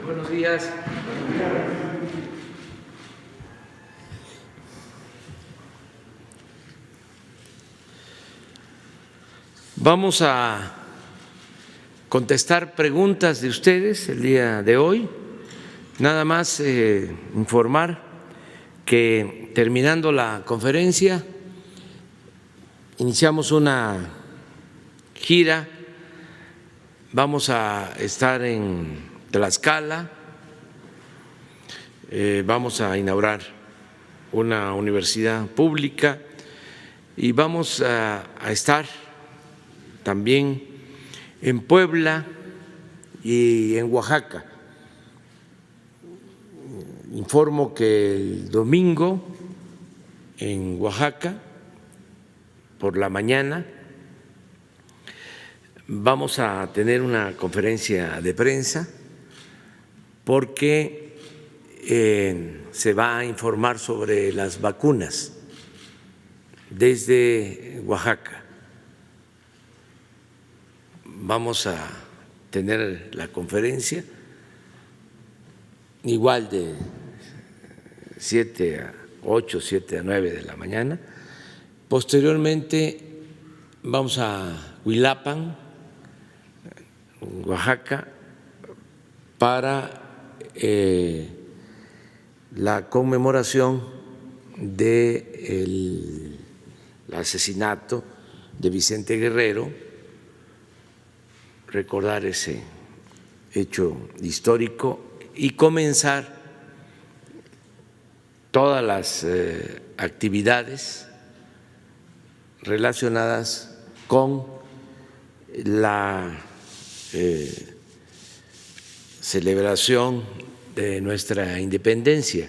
Buenos días. Vamos a contestar preguntas de ustedes el día de hoy. Nada más informar que terminando la conferencia iniciamos una gira. Vamos a estar en Tlaxcala, vamos a inaugurar una universidad pública y vamos a estar también en Puebla y en Oaxaca. Informo que el domingo en Oaxaca, por la mañana, vamos a tener una conferencia de prensa porque se va a informar sobre las vacunas desde Oaxaca. Vamos a tener la conferencia igual de 7 a 8, 7 a 9 de la mañana. Posteriormente vamos a Huilapan, Oaxaca, para la conmemoración del asesinato de Vicente Guerrero, recordar ese hecho histórico y comenzar todas las actividades relacionadas con la celebración de nuestra independencia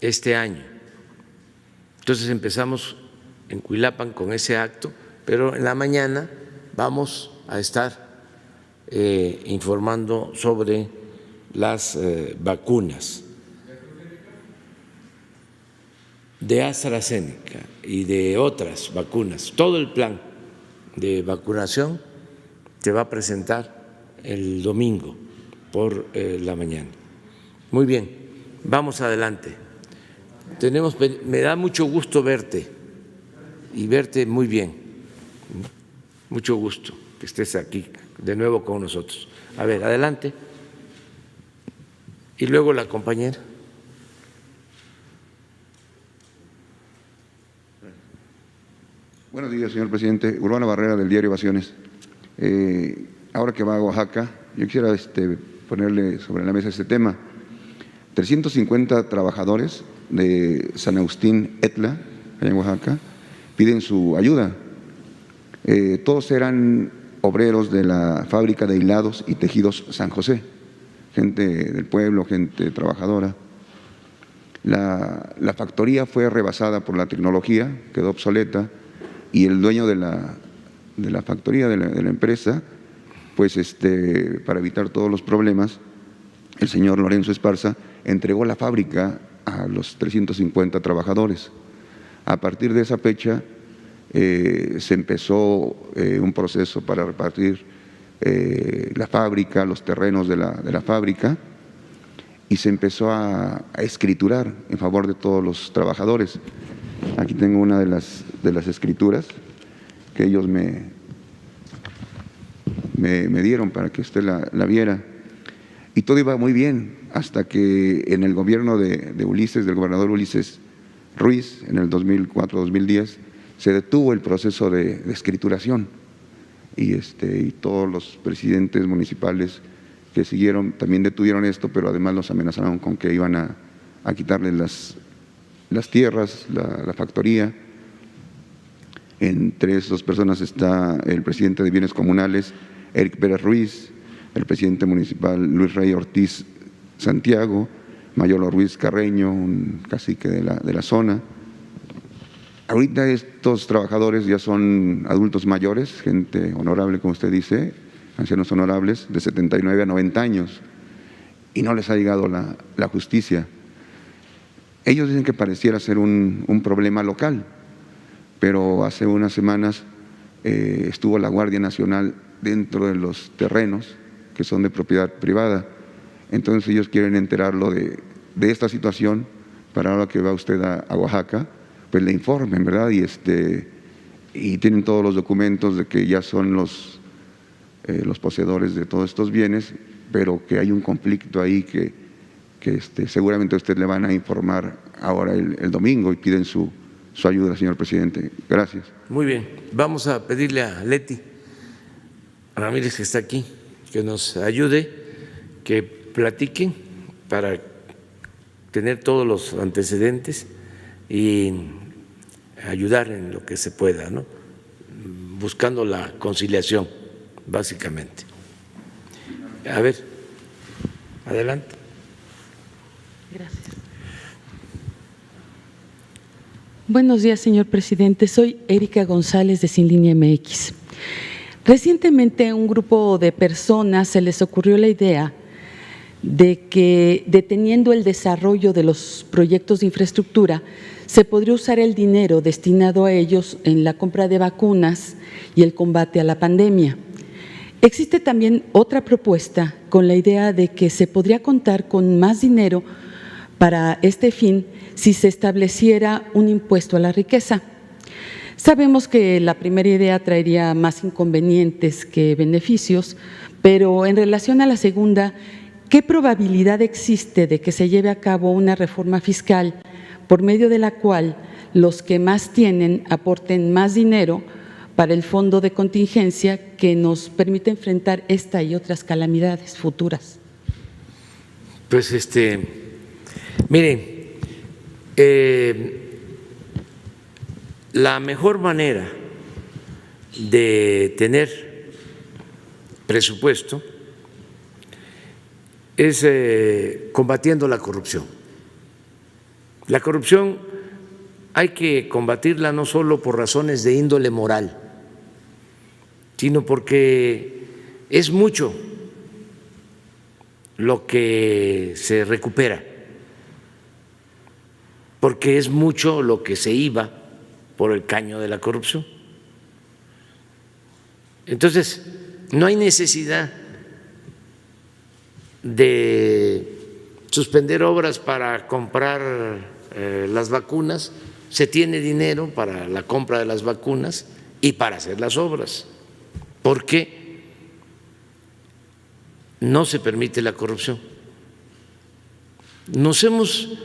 este año. Entonces empezamos en Huilapan con ese acto, pero en la mañana vamos a estar informando sobre las vacunas de AstraZeneca y de otras vacunas. Todo el plan de vacunación se va a presentar el domingo por la mañana. Muy bien, vamos adelante. Me da mucho gusto verte y verte muy bien. Mucho gusto que estés aquí de nuevo con nosotros. A ver, adelante. Y luego la compañera. Buenos días, señor presidente. Urbano Barrera, del diario Ovaciones. Ahora que va a Oaxaca, yo quisiera ponerle sobre la mesa este tema. 350 trabajadores de San Agustín Etla, allá en Oaxaca, piden su ayuda. Todos eran obreros de la fábrica de hilados y tejidos San José, gente del pueblo, gente trabajadora. La factoría fue rebasada por la tecnología, quedó obsoleta, y el dueño de la factoría, de la empresa, pues para evitar todos los problemas, el señor Lorenzo Esparza entregó la fábrica a los 350 trabajadores. A partir de esa fecha se empezó un proceso para repartir la fábrica, los terrenos de la fábrica, y se empezó a escriturar en favor de todos los trabajadores. Aquí tengo una de las escrituras que ellos me dieron para que usted la viera. Y todo iba muy bien hasta que en el gobierno de Ulises, del gobernador Ulises Ruiz, en el 2004-2010, se detuvo el proceso de escrituración y todos los presidentes municipales que siguieron también detuvieron esto, pero además los amenazaron con que iban a quitarles las tierras, la factoría. Entre esas personas está el presidente de Bienes Comunales, Eric Pérez Ruiz, el presidente municipal Luis Rey Ortiz Santiago, Mayolo Ruiz Carreño, un cacique de la zona. Ahorita estos trabajadores ya son adultos mayores, gente honorable, como usted dice, ancianos honorables, de 79 a 90 años, y no les ha llegado la justicia. Ellos dicen que pareciera ser un problema local, pero hace unas semanas estuvo la Guardia Nacional dentro de los terrenos que son de propiedad privada Entonces ellos quieren enterarlo de esta situación para ahora que va usted a Oaxaca, pues le informen, ¿verdad? Y tienen todos los documentos de que ya son los poseedores de todos estos bienes, pero que hay un conflicto ahí que seguramente a usted le van a informar ahora el domingo y piden su ayuda, señor presidente. Gracias. Muy bien, vamos a pedirle a Leti Ramírez, que está aquí, que nos ayude, que platique para tener todos los antecedentes y ayudar en lo que se pueda, ¿no? Buscando la conciliación, básicamente. A ver, adelante. Gracias. Buenos días, señor presidente. Soy Erika González de Sin Línea MX. Recientemente a un grupo de personas se les ocurrió la idea de que, deteniendo el desarrollo de los proyectos de infraestructura, se podría usar el dinero destinado a ellos en la compra de vacunas y el combate a la pandemia. Existe también otra propuesta con la idea de que se podría contar con más dinero para este fin si se estableciera un impuesto a la riqueza. Sabemos que la primera idea traería más inconvenientes que beneficios, pero en relación a la segunda, ¿qué probabilidad existe de que se lleve a cabo una reforma fiscal por medio de la cual los que más tienen aporten más dinero para el fondo de contingencia que nos permite enfrentar esta y otras calamidades futuras? Pues miren, la mejor manera de tener presupuesto es combatiendo la corrupción. La corrupción hay que combatirla no solo por razones de índole moral, sino porque es mucho lo que se recupera, porque es mucho lo que se iba por el caño de la corrupción. Entonces, no hay necesidad de suspender obras para comprar las vacunas, se tiene dinero para la compra de las vacunas y para hacer las obras, porque no se permite la corrupción. Nos hemos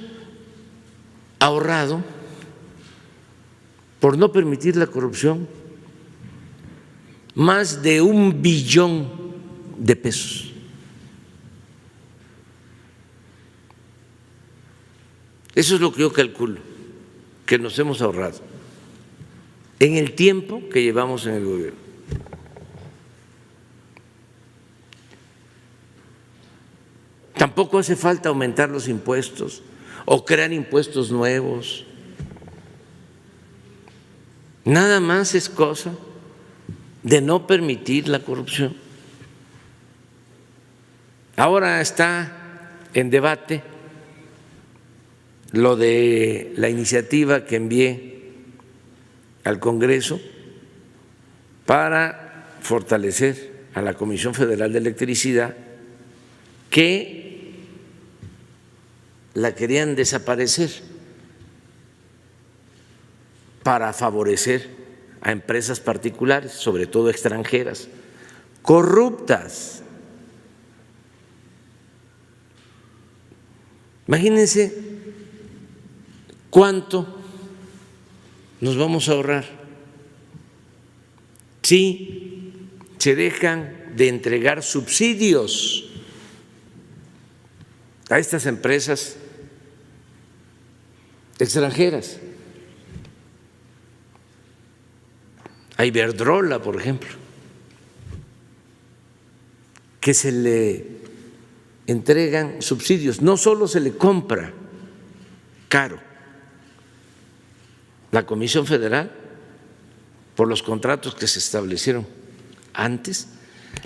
ahorrado, por no permitir la corrupción, más de 1 billón de pesos. Eso es lo que yo calculo que nos hemos ahorrado en el tiempo que llevamos en el gobierno. Tampoco hace falta aumentar los impuestos o crear impuestos nuevos. Nada más es cosa de no permitir la corrupción. Ahora está en debate lo de la iniciativa que envié al Congreso para fortalecer a la Comisión Federal de Electricidad, que la querían desaparecer para favorecer a empresas particulares, sobre todo extranjeras, corruptas. Imagínense cuánto nos vamos a ahorrar si se dejan de entregar subsidios a estas empresas extranjeras. A Iberdrola, por ejemplo, que se le entregan subsidios, no solo se le compra caro. La Comisión Federal, por los contratos que se establecieron antes,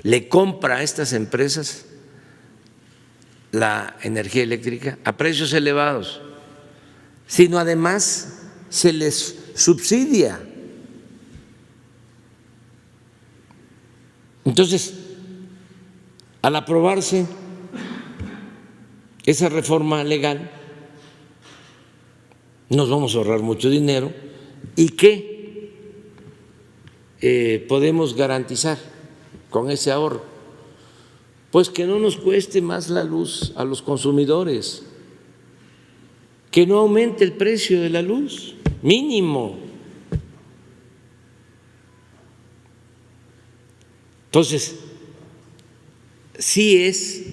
le compra a estas empresas la energía eléctrica a precios elevados, sino además se les subsidia. Entonces, al aprobarse esa reforma legal, nos vamos a ahorrar mucho dinero. ¿Y qué podemos garantizar con ese ahorro? Pues que no nos cueste más la luz a los consumidores, que no aumente el precio de la luz, mínimo. Entonces, sí es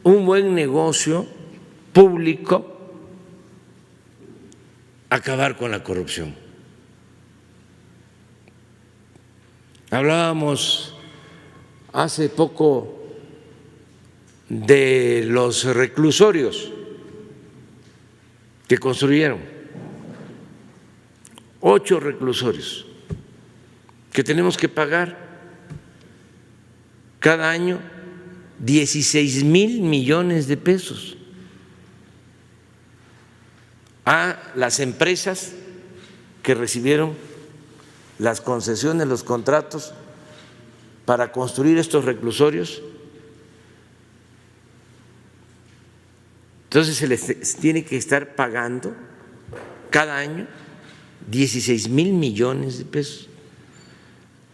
un buen negocio público acabar con la corrupción. Hablábamos hace poco de los reclusorios que construyeron, 8 reclusorios que tenemos que pagar cada año 16,000 millones de pesos a las empresas que recibieron las concesiones, los contratos para construir estos reclusorios. Entonces se les tiene que estar pagando cada año 16,000 millones de pesos,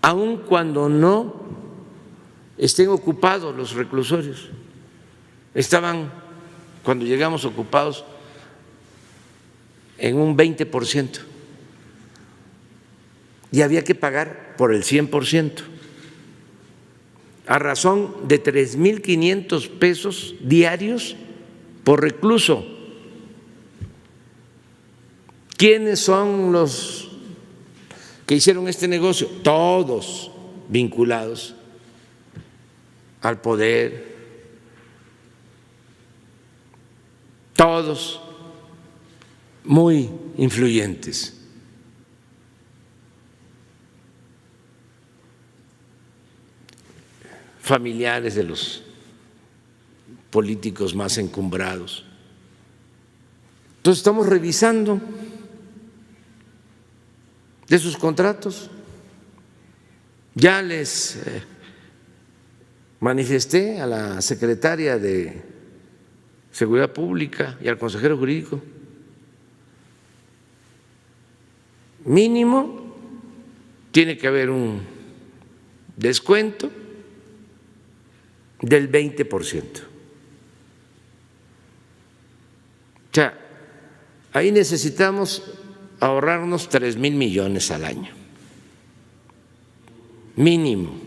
aun cuando no estén ocupados los reclusorios. Estaban, cuando llegamos, ocupados en un 20% y había que pagar por el 100%, a razón de 3,500 pesos diarios por recluso. ¿Quiénes son los que hicieron este negocio? Todos vinculados al poder, todos muy influyentes. Familiares de los políticos más encumbrados. Entonces estamos revisando de sus contratos. Ya les manifesté a la secretaria de Seguridad Pública y al consejero jurídico, mínimo tiene que haber un descuento del 20%. O sea, ahí necesitamos ahorrarnos 3,000 millones al año, mínimo.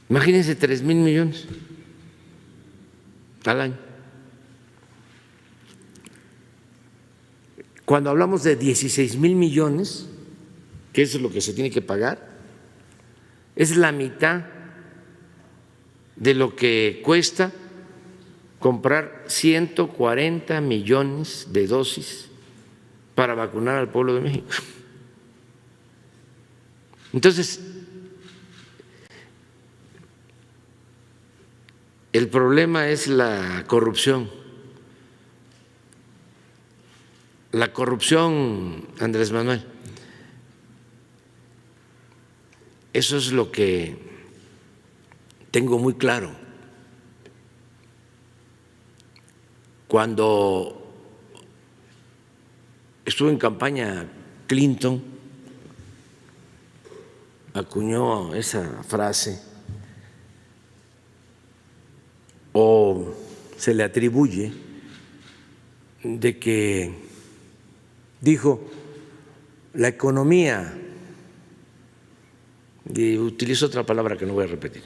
Imagínense 3,000 millones al año. Cuando hablamos de 16,000 millones, que eso es lo que se tiene que pagar, es la mitad de lo que cuesta comprar 140 millones de dosis para vacunar al pueblo de México. Entonces, el problema es la corrupción. La corrupción, Andrés Manuel, eso es lo que tengo muy claro. Cuando estuvo en campaña Clinton, acuñó esa frase, o se le atribuye, de que dijo la economía, y utilizo otra palabra que no voy a repetir,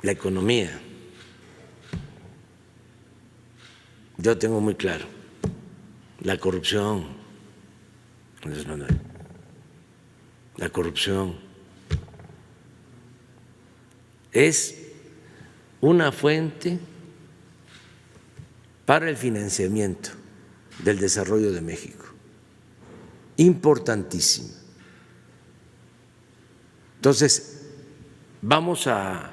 la economía. Yo tengo muy claro, la corrupción, Andrés Manuel, la corrupción es una fuente para el financiamiento del desarrollo de México, importantísima. Entonces, vamos a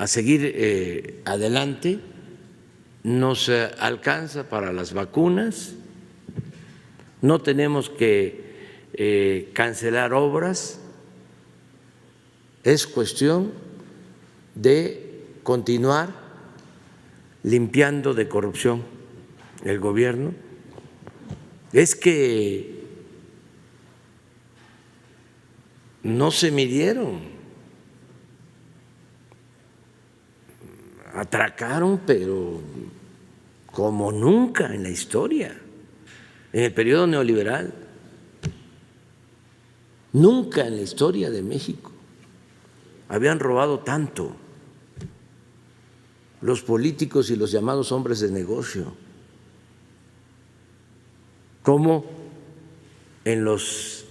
seguir adelante. Nos alcanza para las vacunas, no tenemos que cancelar obras es cuestión de continuar limpiando de corrupción el gobierno. Es que no se midieron, atracaron, pero como nunca en la historia, en el periodo neoliberal, nunca en la historia de México habían robado tanto los políticos y los llamados hombres de negocio como en los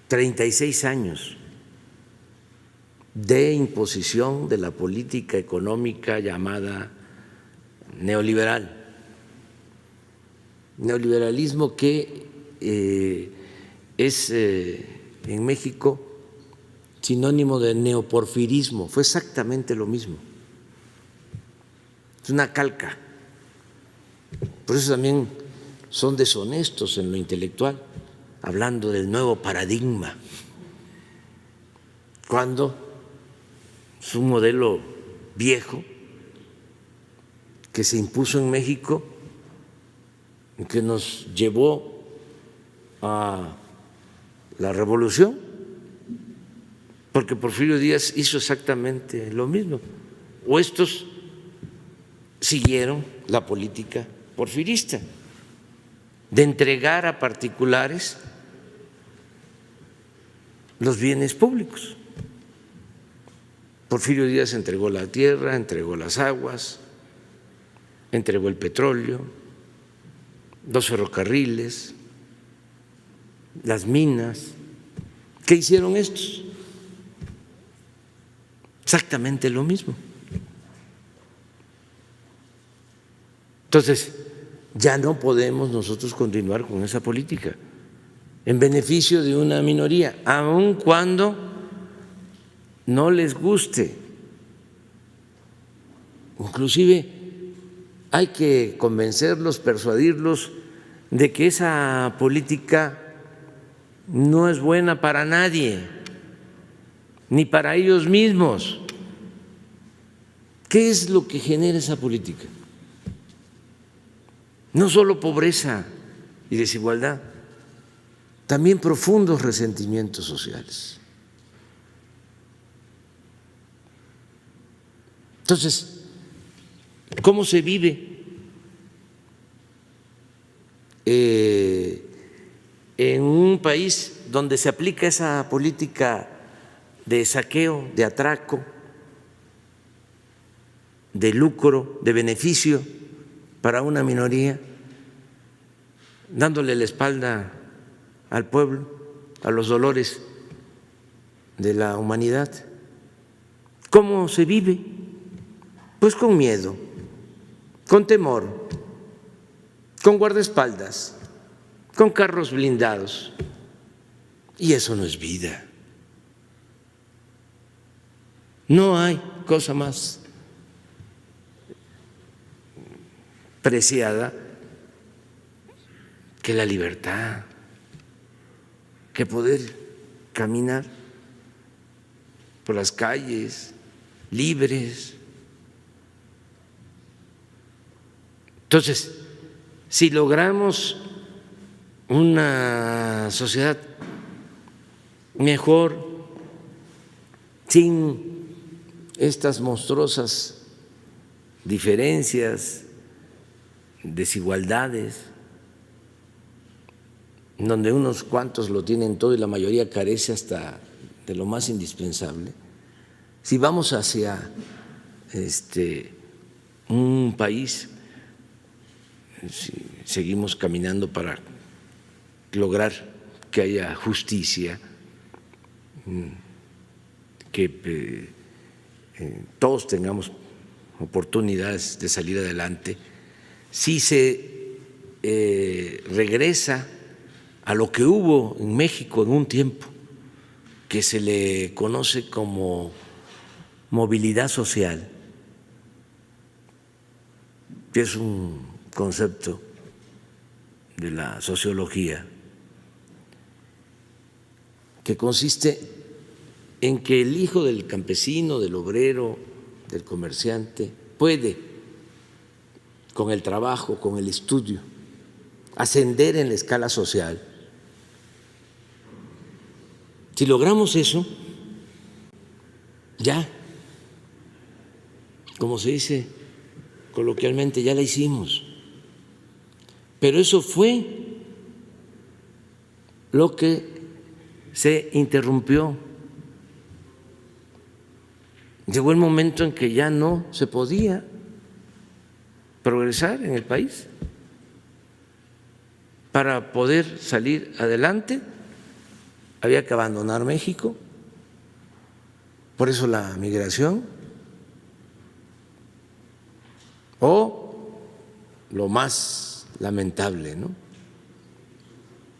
36 años de imposición de la política económica llamada neoliberal. Neoliberalismo que es en México sinónimo de neoporfirismo, fue exactamente lo mismo. Es una calca. Por eso también son deshonestos en lo intelectual, hablando del nuevo paradigma, cuando es un modelo viejo que se impuso en México y que nos llevó a la revolución, porque Porfirio Díaz hizo exactamente lo mismo, o estos siguieron la política porfirista de entregar a particulares los bienes públicos. Porfirio Díaz entregó la tierra, entregó las aguas, entregó el petróleo, los ferrocarriles, las minas. ¿Qué hicieron estos? Exactamente lo mismo. Entonces, ya no podemos nosotros continuar con esa política en beneficio de una minoría, aun cuando no les guste. Inclusive hay que convencerlos, persuadirlos de que esa política no es buena para nadie, ni para ellos mismos. ¿Qué es lo que genera esa política? No solo pobreza y desigualdad, también profundos resentimientos sociales. Entonces, ¿cómo se vive en un país donde se aplica esa política de saqueo, de atraco, de lucro, de beneficio para una minoría, dándole la espalda al pueblo, a los dolores de la humanidad? ¿Cómo se vive? Pues con miedo, con temor, con guardaespaldas, con carros blindados. Y eso no es vida. No hay cosa más preciada que la libertad, que poder caminar por las calles libres. Entonces, si logramos una sociedad mejor, sin estas monstruosas diferencias, desigualdades, donde unos cuantos lo tienen todo y la mayoría carece hasta de lo más indispensable, si vamos hacia un país, si seguimos caminando para lograr que haya justicia, que todos tengamos oportunidades de salir adelante, si se regresa a lo que hubo en México en un tiempo, que se le conoce como movilidad social, que es un concepto de la sociología, que consiste en que el hijo del campesino, del obrero, del comerciante, puede, con el trabajo, con el estudio, ascender en la escala social. Si logramos eso, ya, como se dice coloquialmente, ya la hicimos. Pero eso fue lo que se interrumpió. Llegó el momento en que ya no se podía progresar en el país. Para poder salir adelante había que abandonar México, por eso la migración, o lo más lamentable, ¿no?,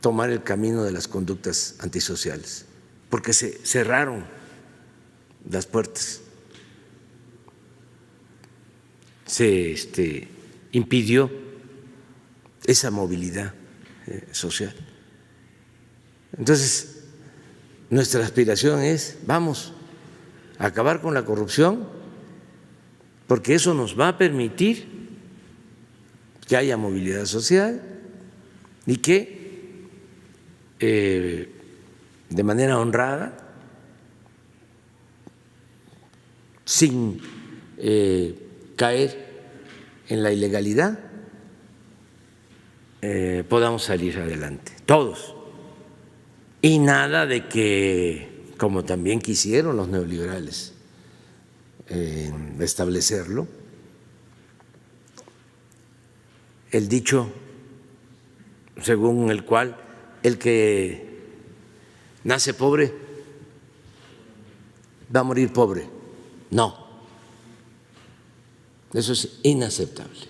tomar el camino de las conductas antisociales, porque se cerraron las puertas, se impidió esa movilidad social. Entonces, nuestra aspiración es, vamos a acabar con la corrupción, porque eso nos va a permitir que haya movilidad social y que de manera honrada, sin caer en la ilegalidad, podamos salir adelante, todos. Y nada de que, como también quisieron los neoliberales establecerlo, el dicho según el cual el que nace pobre va a morir pobre. No, eso es inaceptable.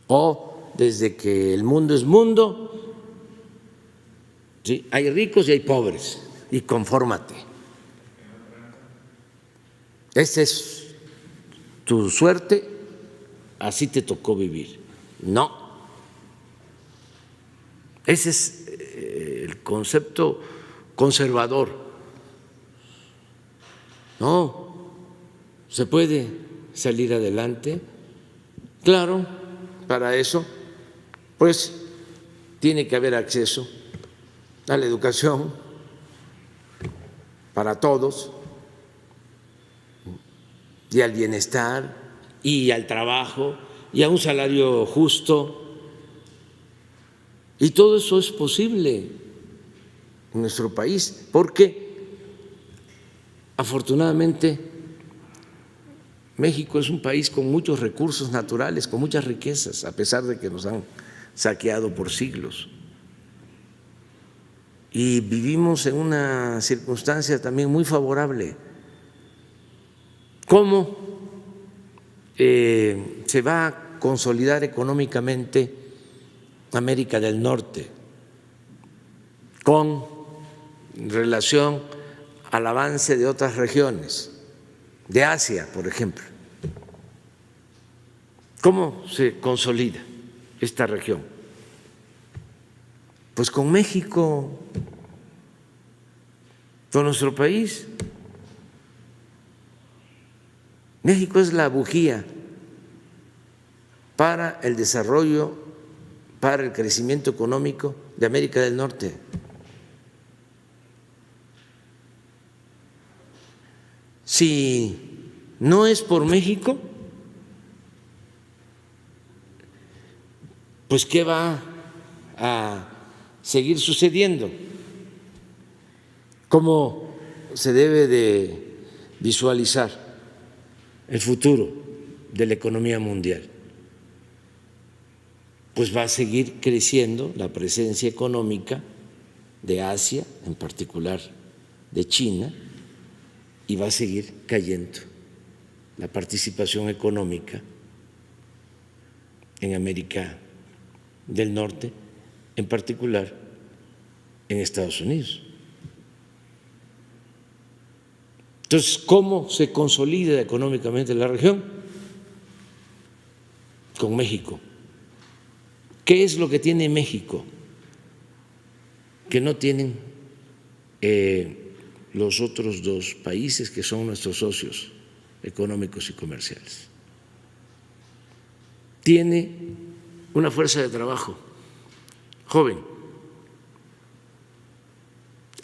O desde que el mundo es mundo, ¿sí?, hay ricos y hay pobres, y confórmate. Esa es tu suerte, así te tocó vivir. No. Ese es el concepto conservador. No, se puede salir adelante. Claro, para eso, pues, tiene que haber acceso a la educación para todos, y al bienestar, y al trabajo, y a un salario justo. Y todo eso es posible en nuestro país, porque afortunadamente México es un país con muchos recursos naturales, con muchas riquezas, a pesar de que nos han saqueado por siglos. Y vivimos en una circunstancia también muy favorable. ¿Cómo se va a consolidar económicamente América del Norte con relación al avance de otras regiones, de Asia, por ejemplo? ¿Cómo se consolida esta región? Pues con México, con nuestro país. México es la bujía para el desarrollo, para el crecimiento económico de América del Norte. Si no es por México, pues ¿qué va a seguir sucediendo? ¿Cómo se debe de visualizar el futuro de la economía mundial? Pues va a seguir creciendo la presencia económica de Asia, en particular de China, y va a seguir cayendo la participación económica en América del Norte, en particular en Estados Unidos. Entonces, ¿cómo se consolida económicamente la región? Con México. ¿Qué es lo que tiene México? que no tienen los otros dos países que son nuestros socios económicos y comerciales. Tiene una fuerza de trabajo joven,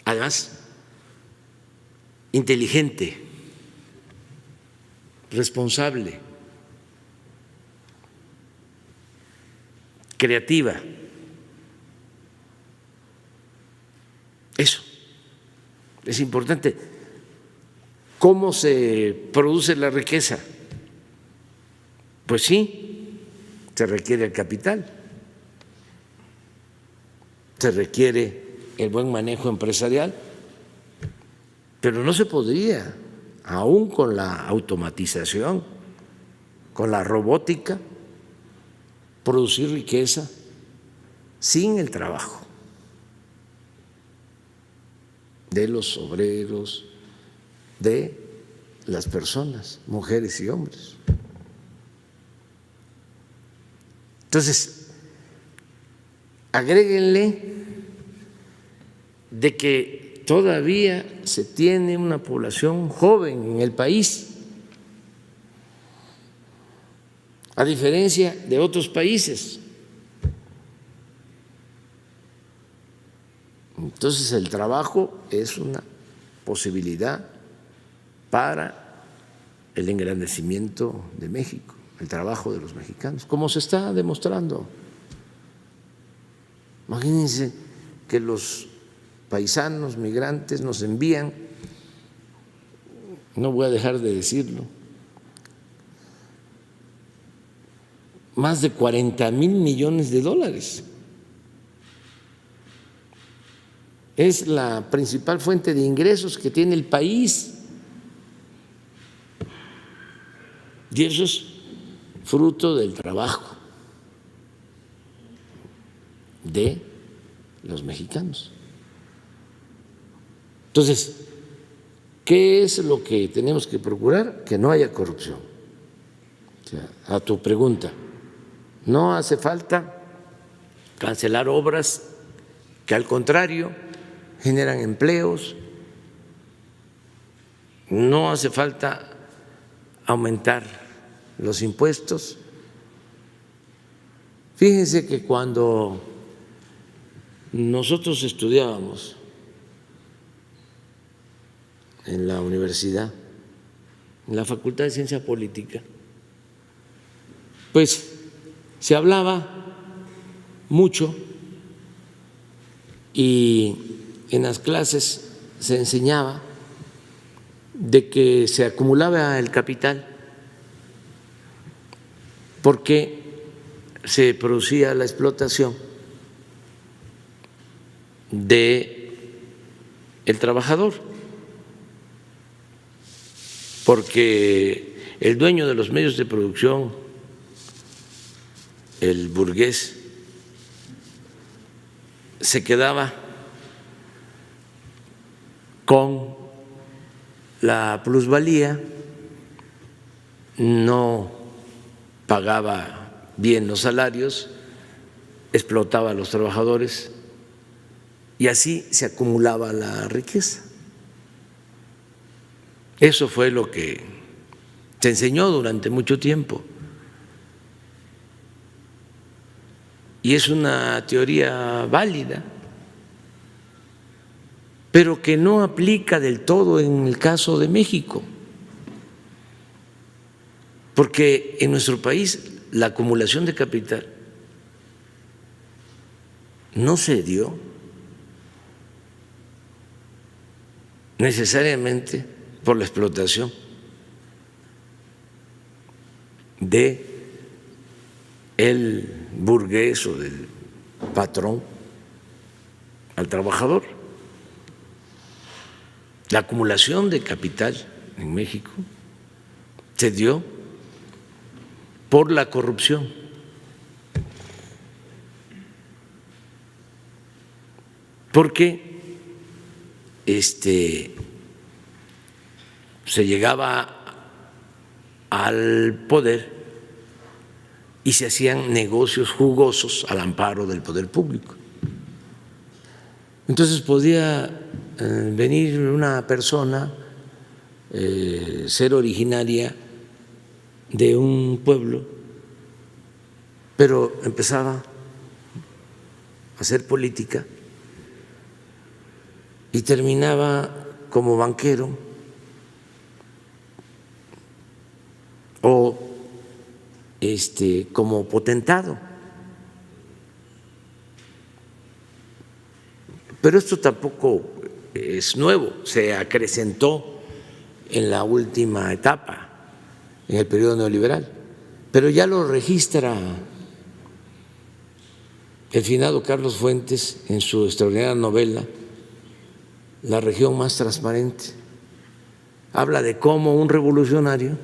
además inteligente, responsable, creativa. Eso es importante. ¿Cómo se produce la riqueza? Pues sí, se requiere el capital, se requiere el buen manejo empresarial, pero no se podría, aún con la automatización, con la robótica, producir riqueza sin el trabajo de los obreros, de las personas, mujeres y hombres. Entonces, agréguenle de que todavía se tiene una población joven en el país, a diferencia de otros países. Entonces, el trabajo es una posibilidad para el engrandecimiento de México, el trabajo de los mexicanos, como se está demostrando. Imagínense que los paisanos migrantes nos envían, no voy a dejar de decirlo, más de 40,000 millones de dólares. Es la principal fuente de ingresos que tiene el país. Y eso es fruto del trabajo de los mexicanos. Entonces, ¿qué es lo que tenemos que procurar? Que no haya corrupción. O sea, a tu pregunta, no hace falta cancelar obras que al contrario generan empleos, no hace falta aumentar los impuestos. Fíjense que cuando nosotros estudiábamos en la universidad, en la Facultad de Ciencia Política, pues se hablaba mucho y en las clases se enseñaba de que se acumulaba el capital porque se producía la explotación de el trabajador, porque el dueño de los medios de producción, el burgués, se quedaba con la plusvalía, no pagaba bien los salarios, explotaba a los trabajadores y así se acumulaba la riqueza. Eso fue lo que se enseñó durante mucho tiempo. Y es una teoría válida, pero que no aplica del todo en el caso de México, porque en nuestro país la acumulación de capital no se dio necesariamente por la explotación de el burgués o del patrón al trabajador. La acumulación de capital en México se dio por la corrupción. Porque se llegaba al poder y se hacían negocios jugosos al amparo del poder público. Entonces podía venir una persona, ser originaria de un pueblo, pero empezaba a hacer política y terminaba como banquero o como potentado. Pero esto tampoco es nuevo, se acrecentó en la última etapa, en el periodo neoliberal, pero ya lo registra el finado Carlos Fuentes en su extraordinaria novela La región más transparente. Habla de cómo un revolucionario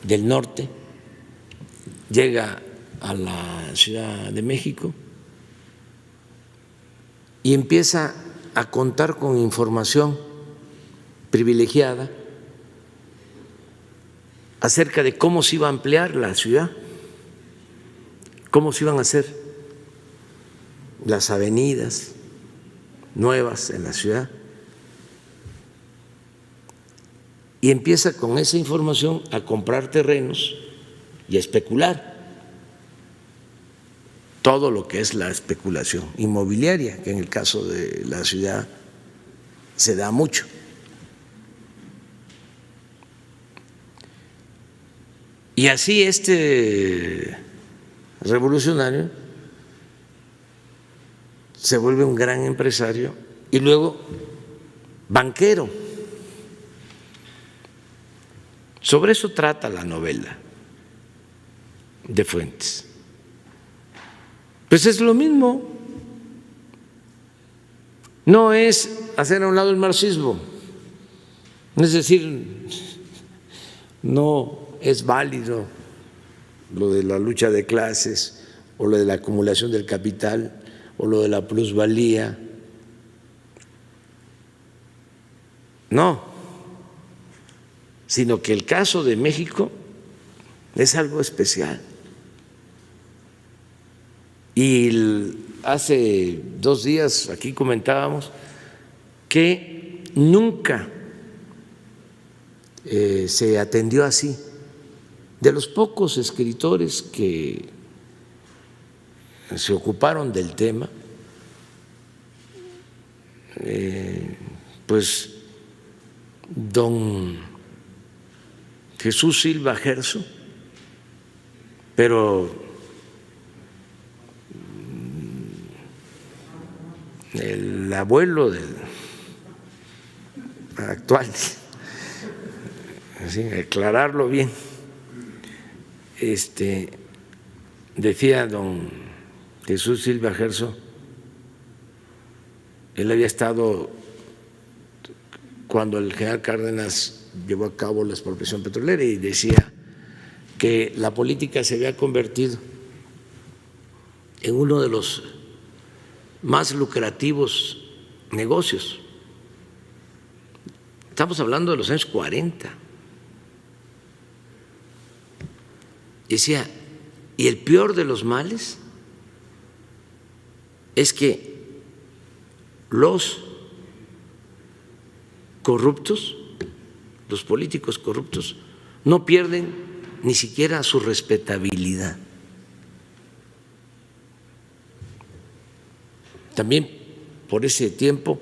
del norte llega a la Ciudad de México y empieza a contar con información privilegiada acerca de cómo se iba a ampliar la ciudad, cómo se iban a hacer las avenidas nuevas en la ciudad. Y empieza con esa información a comprar terrenos y a especular todo lo que es la especulación inmobiliaria, que en el caso de la ciudad se da mucho. Y así este revolucionario se vuelve un gran empresario y luego banquero. Sobre eso trata la novela de Fuentes. Pues es lo mismo, no es hacer a un lado el marxismo, es decir, no es válido lo de la lucha de clases o lo de la acumulación del capital o lo de la plusvalía, no, sino que el caso de México es algo especial. Y hace 2 días aquí comentábamos que nunca se atendió así. De los pocos escritores que se ocuparon del tema, pues don Jesús Silva Gerso, pero el abuelo del actual, así, aclararlo bien, decía don Jesús Silva Gerso, él había estado cuando el general Cárdenas llevó a cabo la expropiación petrolera y decía que la política se había convertido en uno de los más lucrativos negocios. Estamos hablando de los años 40. Decía, y el peor de los males es que los corruptos, los políticos corruptos, no pierden ni siquiera su respetabilidad. También por ese tiempo,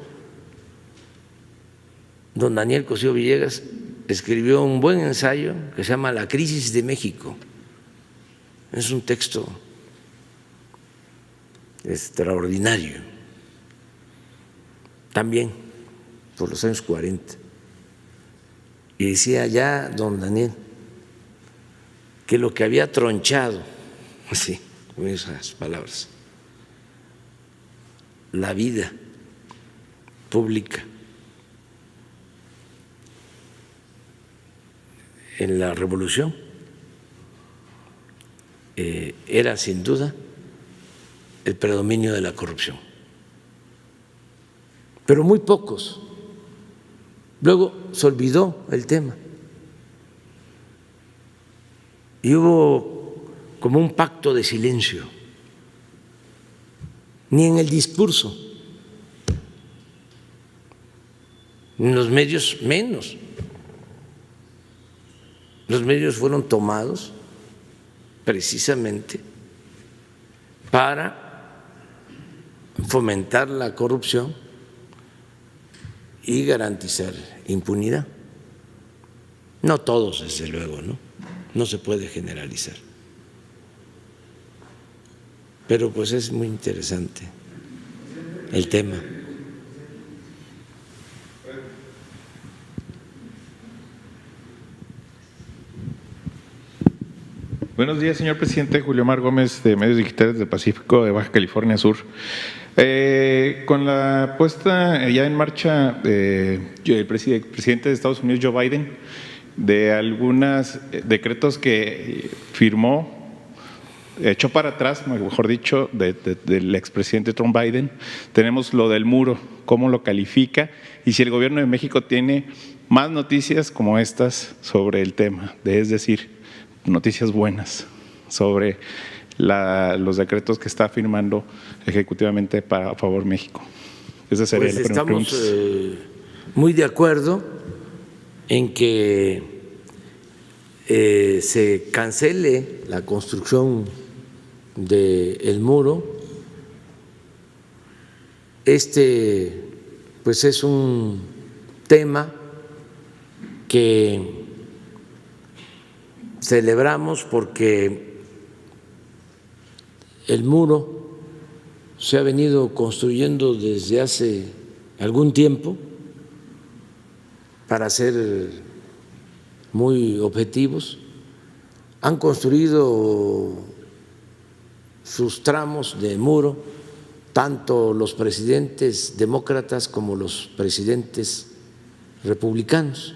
don Daniel Cosío Villegas escribió un buen ensayo que se llama La crisis de México. Es un texto extraordinario, también por los años 40. Y decía ya don Daniel que lo que había tronchado, así, con esas palabras, la vida pública en la revolución era sin duda el predominio de la corrupción, pero muy pocos. Luego se olvidó el tema y hubo como un pacto de silencio, ni en el discurso, en los medios menos. Los medios fueron tomados precisamente para fomentar la corrupción y garantizar impunidad. No todos, desde luego, ¿no? No se puede generalizar. Pero pues es muy interesante el tema. Buenos días, señor presidente. Julio Mar Gómez, de Medios Digitales del Pacífico, de Baja California Sur. Con la puesta ya en marcha el presidente de Estados Unidos, Joe Biden, de algunos decretos que firmó, echó para atrás, mejor dicho, del expresidente Trump Biden, tenemos lo del muro, cómo lo califica y si el gobierno de México tiene más noticias como estas sobre el tema, es decir, noticias buenas sobre los decretos que está firmando ejecutivamente a favor de México. Esa sería pues la primera pregunta. Estamos muy de acuerdo en que se cancele la construcción del muro. Pues es un tema que celebramos porque el muro se ha venido construyendo desde hace algún tiempo. Para ser muy objetivos, han construido sus tramos de muro tanto los presidentes demócratas como los presidentes republicanos.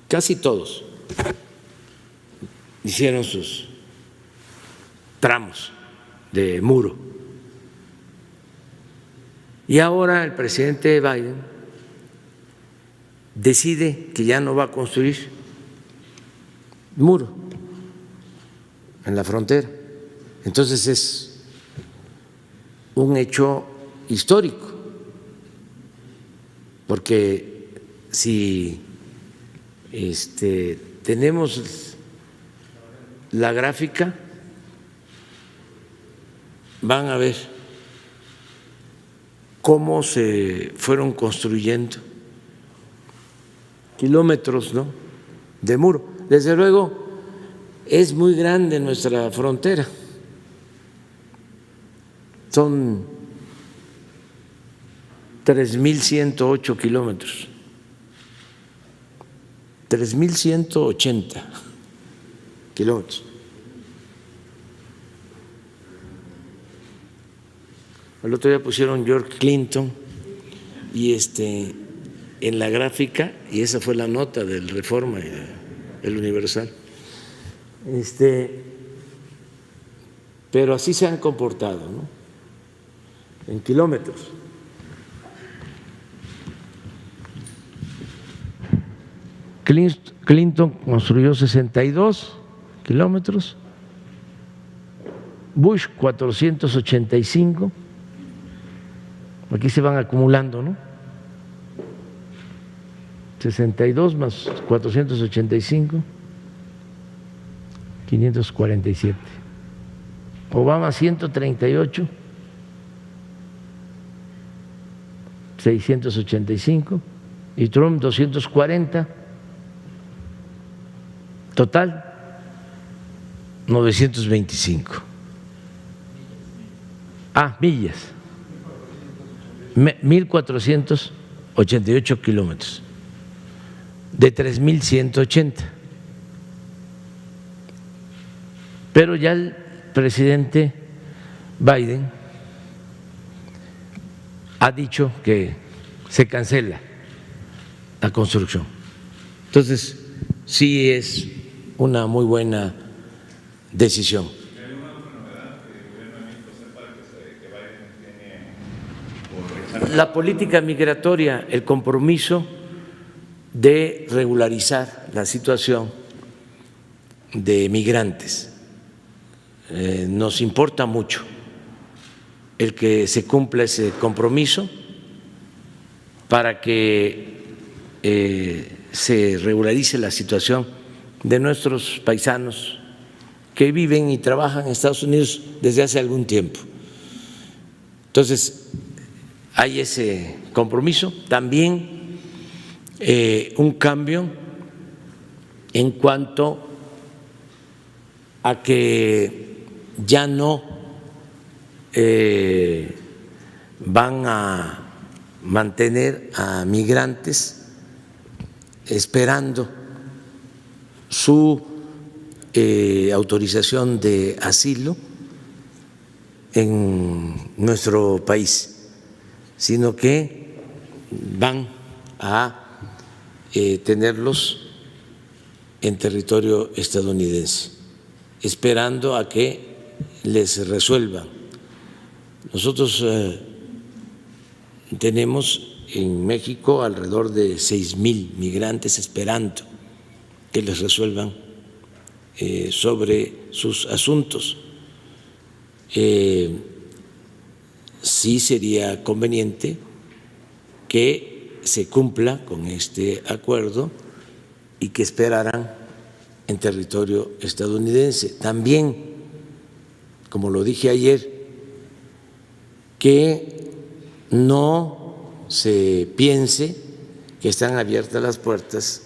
Casi todos hicieron sus tramos de muro. Y ahora el presidente Biden decide que ya no va a construir muro en la frontera. Entonces es un hecho histórico, porque si tenemos la gráfica, van a ver cómo se fueron construyendo kilómetros, ¿no?, de muro. Desde luego es muy grande nuestra frontera, son 3.108 kilómetros. 3.180 kilómetros. El otro día pusieron George Clinton y en la gráfica, y esa fue la nota del Reforma y el Universal. Pero así se han comportado, ¿no?, en kilómetros. Clinton construyó 62 kilómetros, Bush 485, aquí se van acumulando, ¿no? 62 más 485, 547. Obama 138, 685 y Trump 240. Total, 925. Millas. 1.488 kilómetros de 3.180. Pero ya el presidente Biden ha dicho que se cancela la construcción. Entonces, sí es una muy buena decisión. La política migratoria, el compromiso de regularizar la situación de migrantes. Nos importa mucho el que se cumpla ese compromiso para que se regularice la situación de nuestros paisanos que viven y trabajan en Estados Unidos desde hace algún tiempo. Entonces, hay ese compromiso. También un cambio en cuanto a que ya no van a mantener a migrantes esperando su autorización de asilo en nuestro país, sino que van a tenerlos en territorio estadounidense, esperando a que les resuelvan. Nosotros tenemos en México alrededor de 6,000 migrantes esperando que les resuelvan sobre sus asuntos. Sí sería conveniente que se cumpla con este acuerdo y que esperaran en territorio estadounidense. También, como lo dije ayer, que no se piense que están abiertas las puertas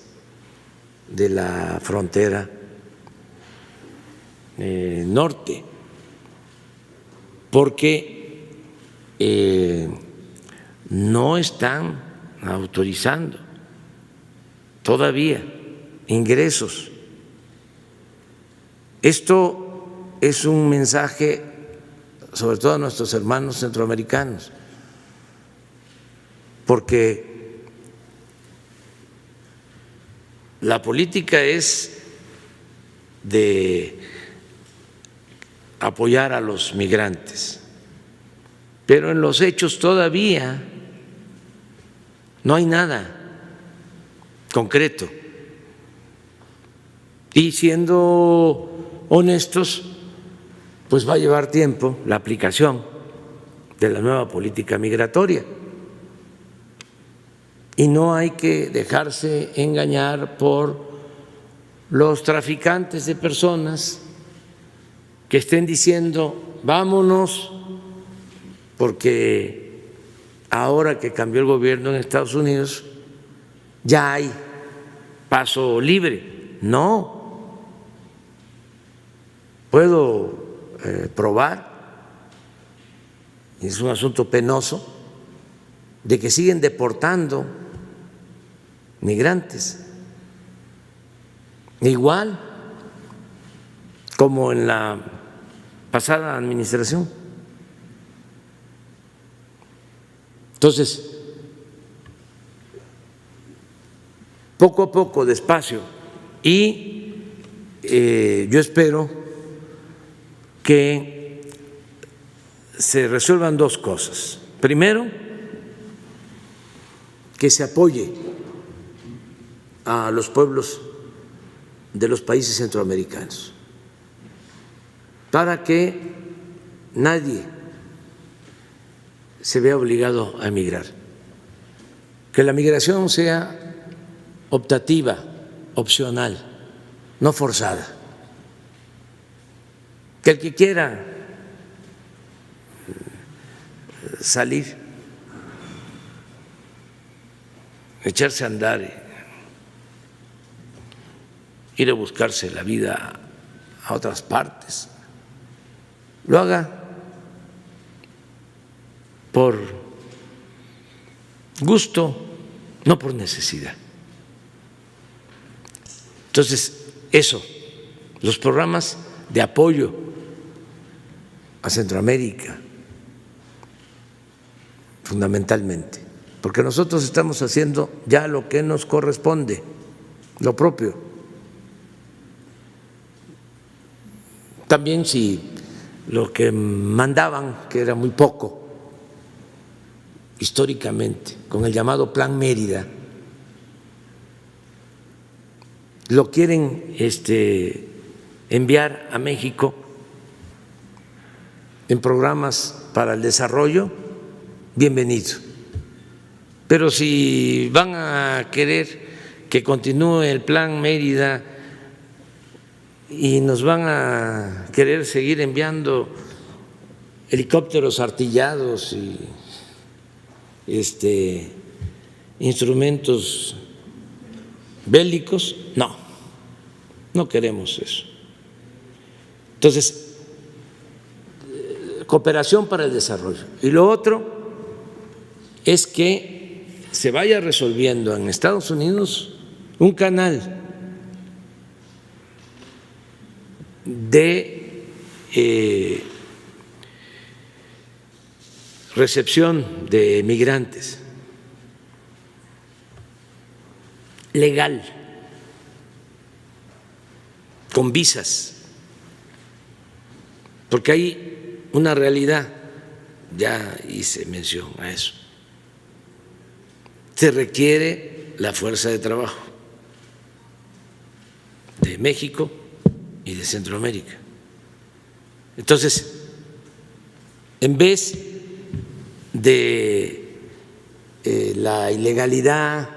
de la frontera norte, porque no están autorizando todavía ingresos. Esto es un mensaje sobre todo a nuestros hermanos centroamericanos, porque la política es de apoyar a los migrantes, pero en los hechos todavía no hay nada concreto. Y siendo honestos, pues va a llevar tiempo la aplicación de la nueva política migratoria. Y no hay que dejarse engañar por los traficantes de personas que estén diciendo vámonos porque ahora que cambió el gobierno en Estados Unidos ya hay paso libre. No, puedo probar, es un asunto penoso, de que siguen deportando migrantes, igual como en la pasada administración. Entonces, poco a poco, despacio, y yo espero que se resuelvan dos cosas. Primero, que se apoye a los pueblos de los países centroamericanos para que nadie se vea obligado a emigrar, que la migración sea optativa, opcional, no forzada, que el que quiera salir, echarse a andar, ir a buscarse la vida a otras partes, lo haga por gusto, no por necesidad. Entonces, eso, los programas de apoyo a Centroamérica, fundamentalmente, porque nosotros estamos haciendo ya lo que nos corresponde, lo propio. También si lo que mandaban, que era muy poco, históricamente, con el llamado Plan Mérida, lo quieren enviar a México en programas para el desarrollo, bienvenido. Pero si van a querer que continúe el Plan Mérida y nos van a querer seguir enviando helicópteros artillados y instrumentos bélicos, no queremos eso. Entonces, cooperación para el desarrollo. Y lo otro es que se vaya resolviendo en Estados Unidos un canal de recepción de migrantes legal, con visas, porque hay una realidad, ya hice mención a eso, se requiere la fuerza de trabajo de México y de Centroamérica. Entonces, en vez de la ilegalidad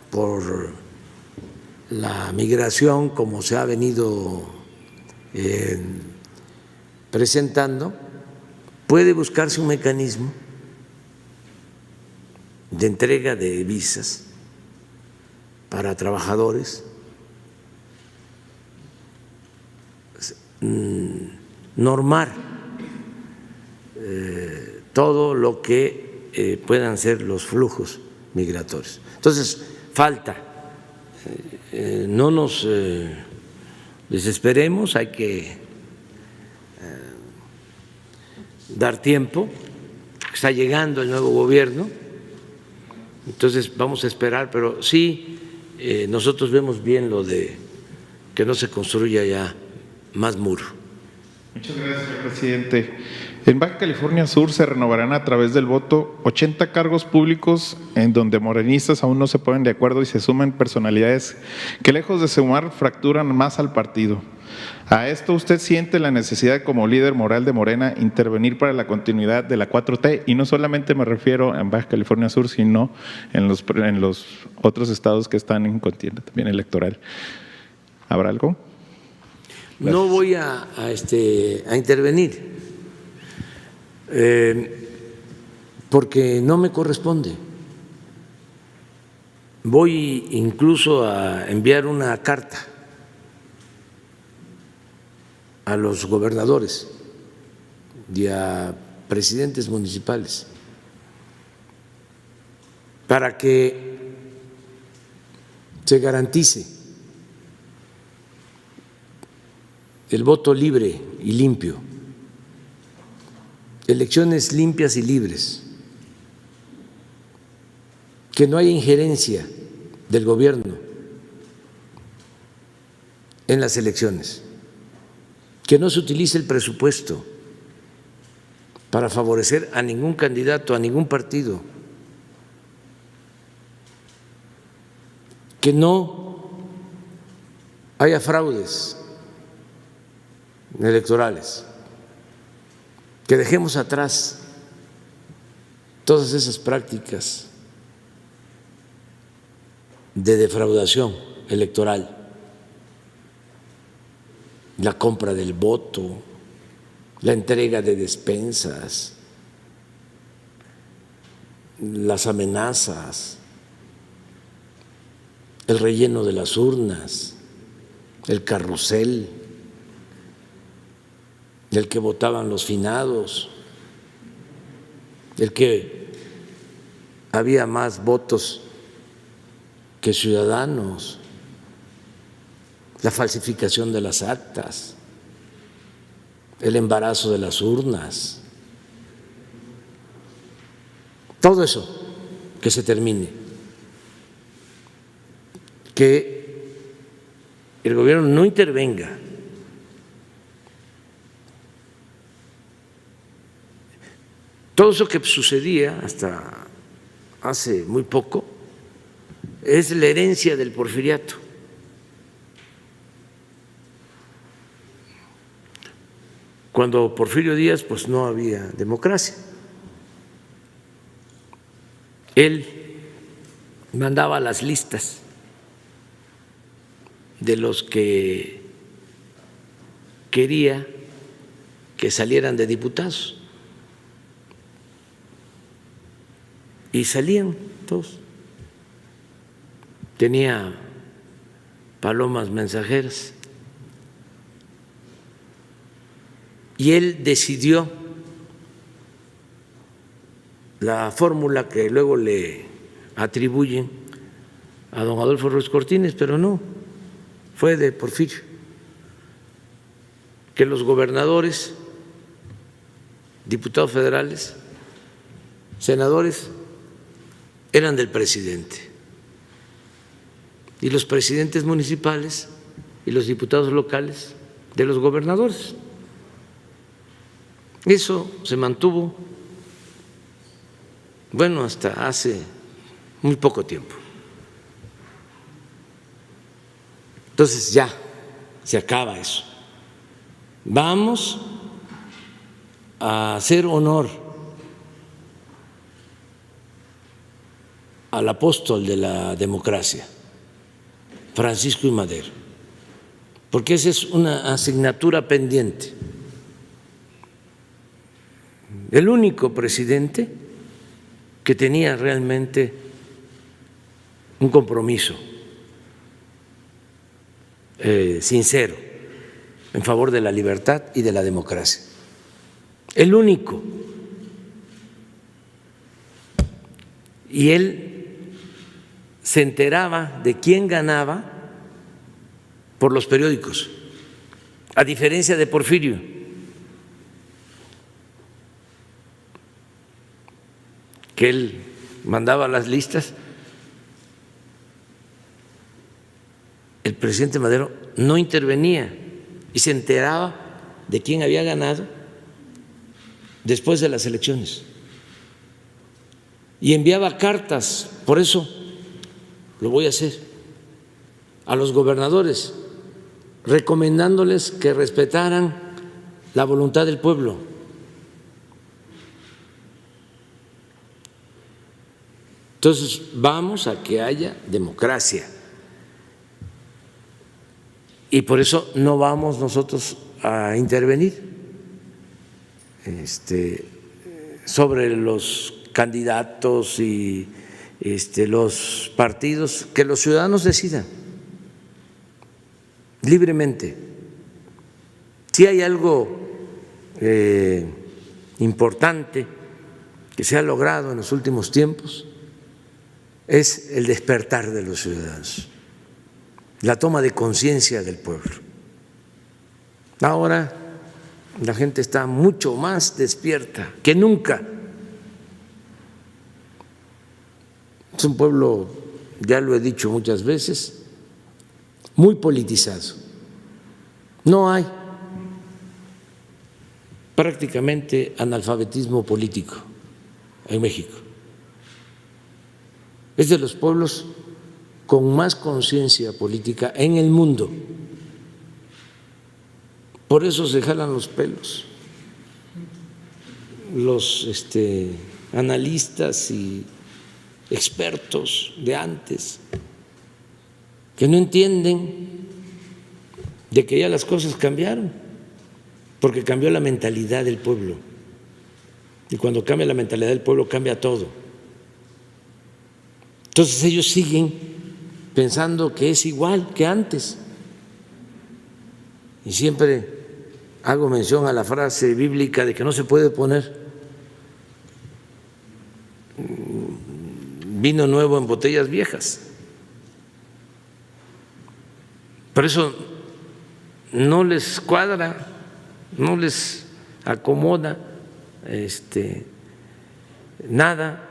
por la migración como se ha venido presentando, puede buscarse un mecanismo de entrega de visas para trabajadores normar todo lo que puedan ser los flujos migratorios. Entonces, falta, no nos desesperemos, hay que dar tiempo, está llegando el nuevo gobierno, entonces vamos a esperar, pero sí, nosotros vemos bien lo de que no se construya ya más muro. Muchas gracias, señor presidente. En Baja California Sur se renovarán a través del voto 80 cargos públicos en donde morenistas aún no se ponen de acuerdo y se suman personalidades que lejos de sumar fracturan más al partido. A esto usted siente la necesidad como líder moral de Morena intervenir para la continuidad de la 4T y no solamente me refiero en Baja California Sur, sino en los otros estados que están en contienda también electoral. ¿Habrá algo? Gracias. No voy a intervenir porque no me corresponde. Voy incluso a enviar una carta a los gobernadores y a presidentes municipales para que se garantice el voto libre y limpio, elecciones limpias y libres, que no haya injerencia del gobierno en las elecciones, que no se utilice el presupuesto para favorecer a ningún candidato, a ningún partido, que no haya fraudes electorales, que dejemos atrás todas esas prácticas de defraudación electoral, la compra del voto, la entrega de despensas, las amenazas, el relleno de las urnas, el carrusel, el que votaban los finados, el que había más votos que ciudadanos, la falsificación de las actas, el embarazo de las urnas, todo eso que se termine, que el gobierno no intervenga. Todo eso que sucedía hasta hace muy poco es la herencia del porfiriato. Cuando Porfirio Díaz, pues no había democracia. Él mandaba las listas de los que quería que salieran de diputados y salían todos. Tenía palomas mensajeras y él decidió la fórmula que luego le atribuyen a don Adolfo Ruiz Cortines, pero no, fue de Porfirio, que los gobernadores, diputados federales, senadores, eran del presidente, y los presidentes municipales y los diputados locales de los gobernadores. Eso se mantuvo, bueno, hasta hace muy poco tiempo. Entonces ya se acaba eso. Vamos a hacer honor al apóstol de la democracia, Francisco I. Madero, porque esa es una asignatura pendiente. El único presidente que tenía realmente un compromiso sincero en favor de la libertad y de la democracia. El único. Y él se enteraba de quién ganaba por los periódicos, a diferencia de Porfirio, que él mandaba las listas. El presidente Madero no intervenía y se enteraba de quién había ganado después de las elecciones y enviaba cartas. Por eso lo voy a hacer a los gobernadores, recomendándoles que respetaran la voluntad del pueblo. Entonces vamos a que haya democracia. Y por eso no vamos nosotros a intervenir sobre los candidatos y los partidos, que los ciudadanos decidan libremente. Si hay algo importante que se ha logrado en los últimos tiempos, es el despertar de los ciudadanos, la toma de conciencia del pueblo. Ahora la gente está mucho más despierta que nunca. Es un pueblo, ya lo he dicho muchas veces, muy politizado. No hay prácticamente analfabetismo político en México. Es de los pueblos con más conciencia política en el mundo. Por eso se jalan los pelos los analistas y expertos de antes, que no entienden de que ya las cosas cambiaron, porque cambió la mentalidad del pueblo. Y cuando cambia la mentalidad del pueblo, cambia todo. Entonces ellos siguen pensando que es igual que antes. Y siempre hago mención a la frase bíblica de que no se puede poner vino nuevo en botellas viejas. Por eso no les cuadra, no les acomoda nada,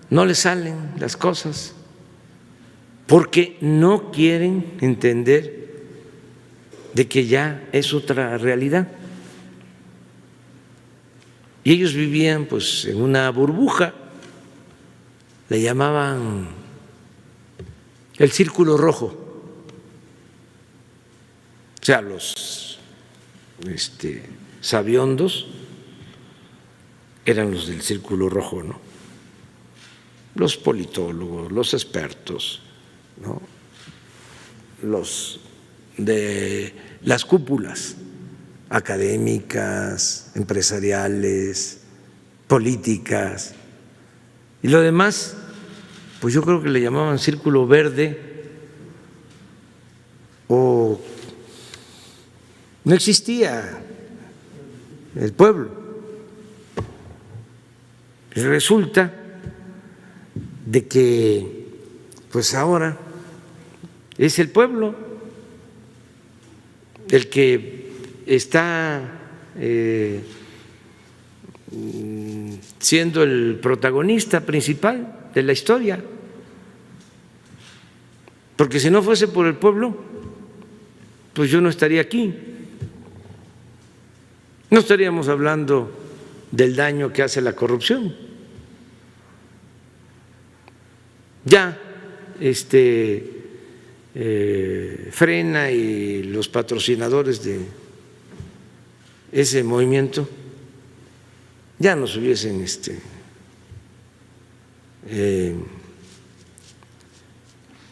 no les salen las cosas, porque no quieren entender de que ya es otra realidad. Y ellos vivían pues en una burbuja, le llamaban el círculo rojo, o sea, los sabiondos eran los del Círculo Rojo, ¿no? Los politólogos, los expertos, ¿no? Los de las cúpulas académicas, empresariales, políticas, y lo demás, pues yo creo que le llamaban Círculo Verde, o no existía el pueblo. Y resulta de que pues ahora es el pueblo el que está siendo el protagonista principal de la historia, porque si no fuese por el pueblo, pues yo no estaría aquí, no estaríamos hablando del daño que hace la corrupción. Ya frena y los patrocinadores de ese movimiento ya nos hubiesen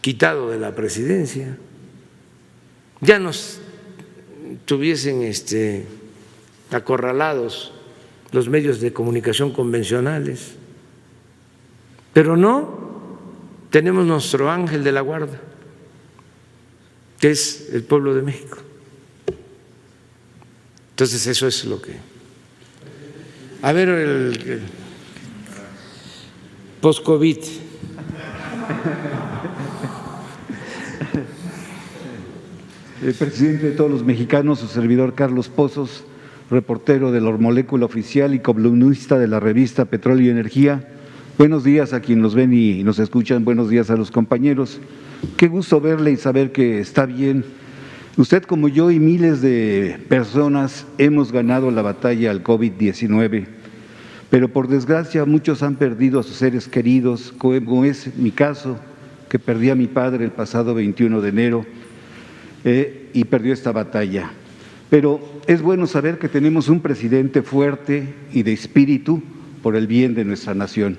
quitado de la presidencia, ya nos tuviesen acorralados los medios de comunicación convencionales, pero no, tenemos nuestro ángel de la guarda, que es el pueblo de México. Entonces eso es lo que… A ver, el post-COVID. El presidente de todos los mexicanos, su servidor Carlos Pozos, reportero de la Molécula Oficial y columnista de la revista Petróleo y Energía. Buenos días a quienes nos ven y nos escuchan, buenos días a los compañeros. Qué gusto verle y saber que está bien. Usted, como yo y miles de personas, hemos ganado la batalla al COVID-19, pero por desgracia muchos han perdido a sus seres queridos, como es mi caso, que perdí a mi padre el pasado 21 de enero y perdió esta batalla. Pero es bueno saber que tenemos un presidente fuerte y de espíritu por el bien de nuestra nación.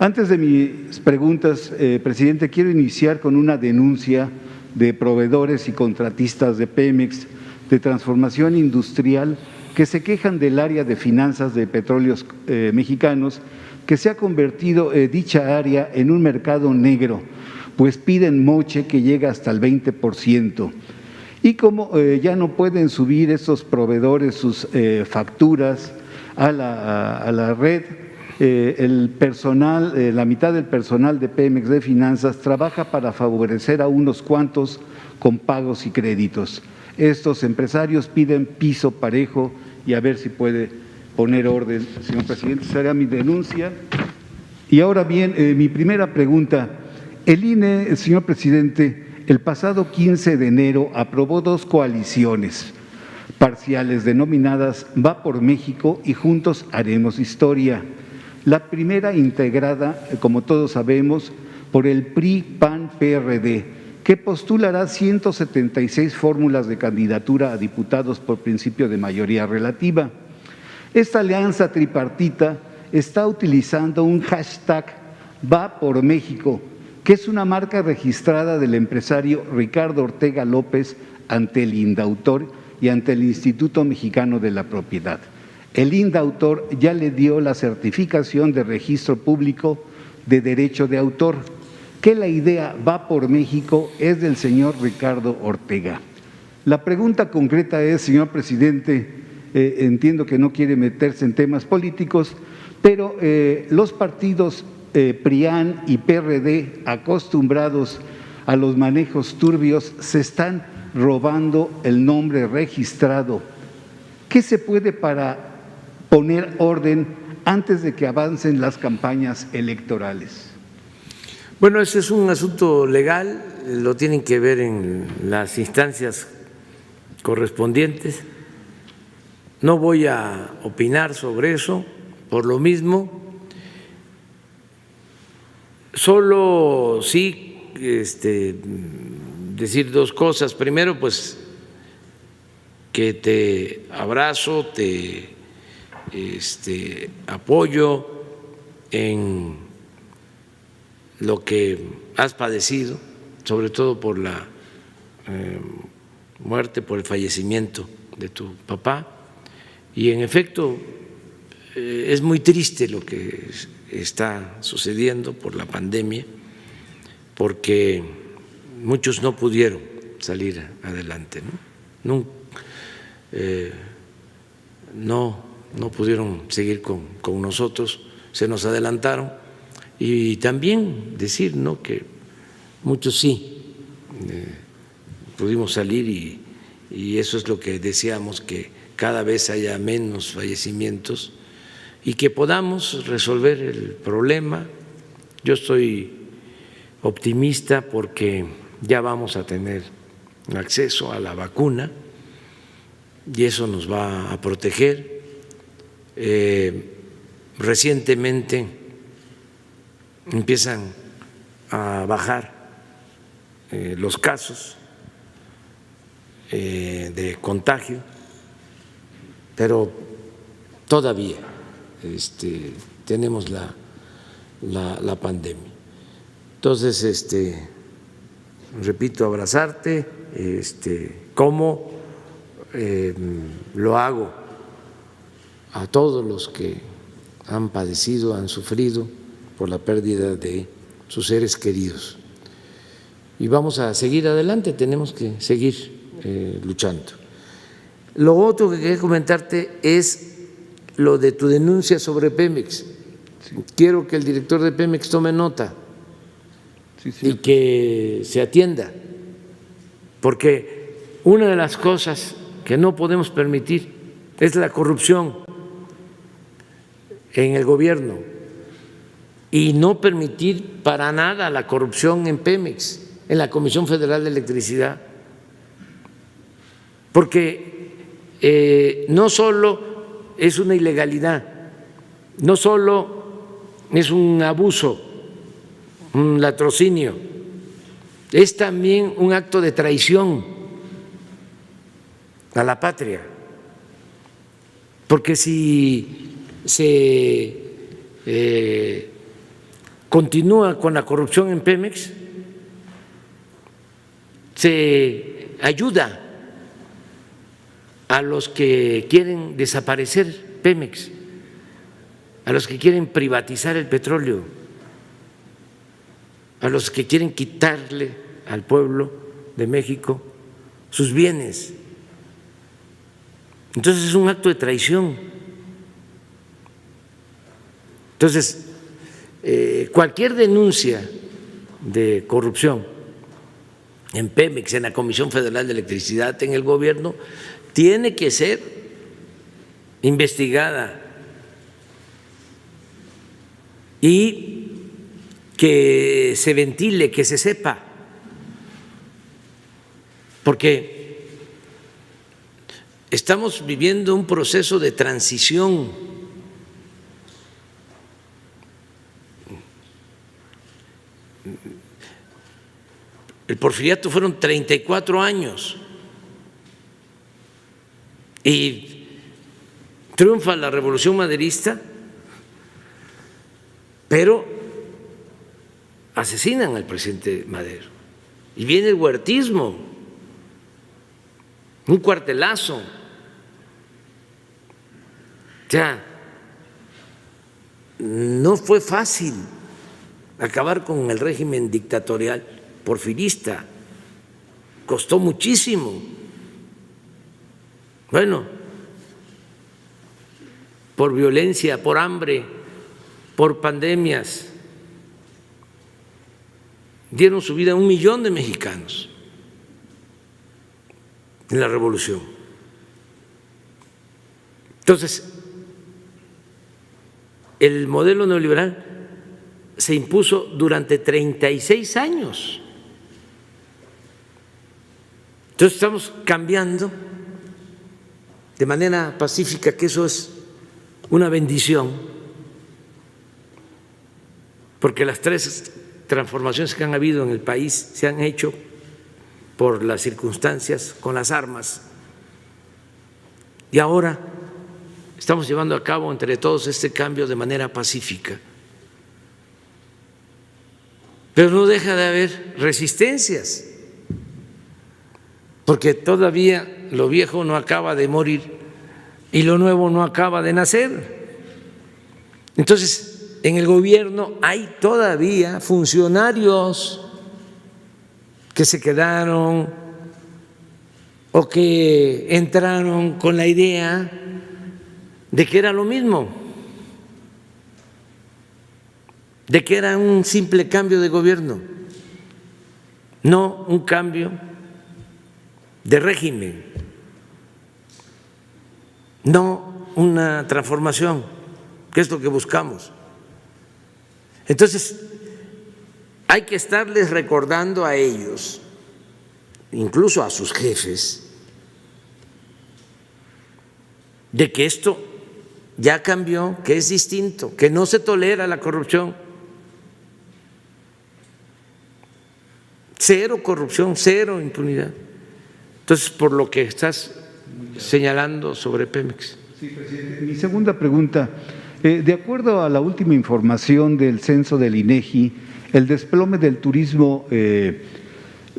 Antes de mis preguntas, presidente, quiero iniciar con una denuncia de proveedores y contratistas de Pemex de transformación industrial que se quejan del área de finanzas de Petróleos Mexicanos, que se ha convertido dicha área en un mercado negro, pues piden moche que llega hasta el 20%. Y como ya no pueden subir esos proveedores sus facturas a la red, el personal, la mitad del personal de Pemex de Finanzas trabaja para favorecer a unos cuantos con pagos y créditos. Estos empresarios piden piso parejo y a ver si puede poner orden, señor presidente. Esa era mi denuncia. Y ahora bien, mi primera pregunta. El INE, señor presidente, el pasado 15 de enero aprobó 2 coaliciones parciales denominadas Va por México y Juntos Haremos Historia. La primera integrada, como todos sabemos, por el PRI-PAN-PRD, que postulará 176 fórmulas de candidatura a diputados por principio de mayoría relativa. Esta alianza tripartita está utilizando un hashtag Va por México, que es una marca registrada del empresario Ricardo Ortega López ante el INDAUTOR y ante el Instituto Mexicano de la Propiedad. El INDAUTOR ya le dio la certificación de registro público de derecho de autor, que la idea Va por México es del señor Ricardo Ortega. La pregunta concreta es, señor presidente, entiendo que no quiere meterse en temas políticos, pero los partidos PRIAN y PRD, acostumbrados a los manejos turbios, se están robando el nombre registrado. ¿Qué se puede para poner orden antes de que avancen las campañas electorales? Bueno, ese es un asunto legal, lo tienen que ver en las instancias correspondientes. No voy a opinar sobre eso, por lo mismo, solo sí decir 2 cosas. Primero, pues que te abrazo, te apoyo en lo que has padecido, sobre todo por la muerte, por el fallecimiento de tu papá. Y en efecto, es muy triste lo que está sucediendo por la pandemia, porque muchos no pudieron salir adelante, no pudieron seguir con nosotros, se nos adelantaron. Y también decir que muchos sí pudimos salir y eso es lo que deseamos, que cada vez haya menos fallecimientos y que podamos resolver el problema. Yo estoy optimista porque ya vamos a tener acceso a la vacuna y eso nos va a proteger. Recientemente empiezan a bajar los casos de contagio, pero todavía tenemos la pandemia. Entonces, repito, abrazarte, ¿cómo lo hago a todos los que han padecido, han sufrido por la pérdida de sus seres queridos? Y vamos a seguir adelante, tenemos que seguir luchando. Lo otro que quería comentarte es lo de tu denuncia sobre Pemex. Quiero que el director de Pemex tome nota y que se atienda, porque una de las cosas que no podemos permitir es la corrupción en el gobierno y no permitir para nada la corrupción en Pemex, en la Comisión Federal de Electricidad, porque no solo es una ilegalidad, no solo es un abuso, un latrocinio, es también un acto de traición a la patria, porque si se continúa con la corrupción en Pemex, se ayuda a los que quieren desaparecer Pemex, a los que quieren privatizar el petróleo, a los que quieren quitarle al pueblo de México sus bienes. Entonces es un acto de traición. Entonces, cualquier denuncia de corrupción en Pemex, en la Comisión Federal de Electricidad, en el gobierno, tiene que ser investigada y que se ventile, que se sepa, porque estamos viviendo un proceso de transición. El porfiriato fueron 34 años y triunfa la Revolución Maderista, pero asesinan al presidente Madero y viene el huertismo, un cuartelazo. O sea, no fue fácil acabar con el régimen dictatorial porfirista, costó muchísimo. Bueno, por violencia, por hambre, por pandemias, dieron su vida a 1 millón de mexicanos en la revolución. Entonces, el modelo neoliberal se impuso durante 36 años. Entonces estamos cambiando de manera pacífica, que eso es una bendición, porque las 3 transformaciones que han habido en el país se han hecho por las circunstancias, con las armas, Y ahora estamos llevando a cabo entre todos este cambio de manera pacífica. Pero no deja de haber resistencias, porque todavía lo viejo no acaba de morir y lo nuevo no acaba de nacer. Entonces, en el gobierno hay todavía funcionarios que se quedaron o que entraron con la idea de que era lo mismo, de que era un simple cambio de gobierno, no un cambio de régimen, no una transformación, que es lo que buscamos. Entonces, hay que estarles recordando a ellos, incluso a sus jefes, de que esto ya cambió, que es distinto, que no se tolera la corrupción. Cero corrupción, cero impunidad. Entonces, por lo que estás señalando sobre Pemex. Sí, presidente. Mi segunda pregunta. De acuerdo a la última información del censo del INEGI, el desplome del turismo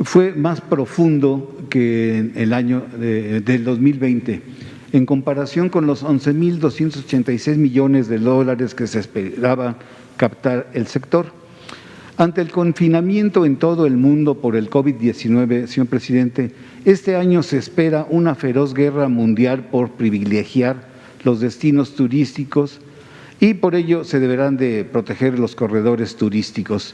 fue más profundo que en el año del 2020, en comparación con los 11.286 millones de dólares que se esperaba captar el sector. Ante el confinamiento en todo el mundo por el COVID-19, señor presidente, este año se espera una feroz guerra mundial por privilegiar los destinos turísticos y por ello se deberán de proteger los corredores turísticos.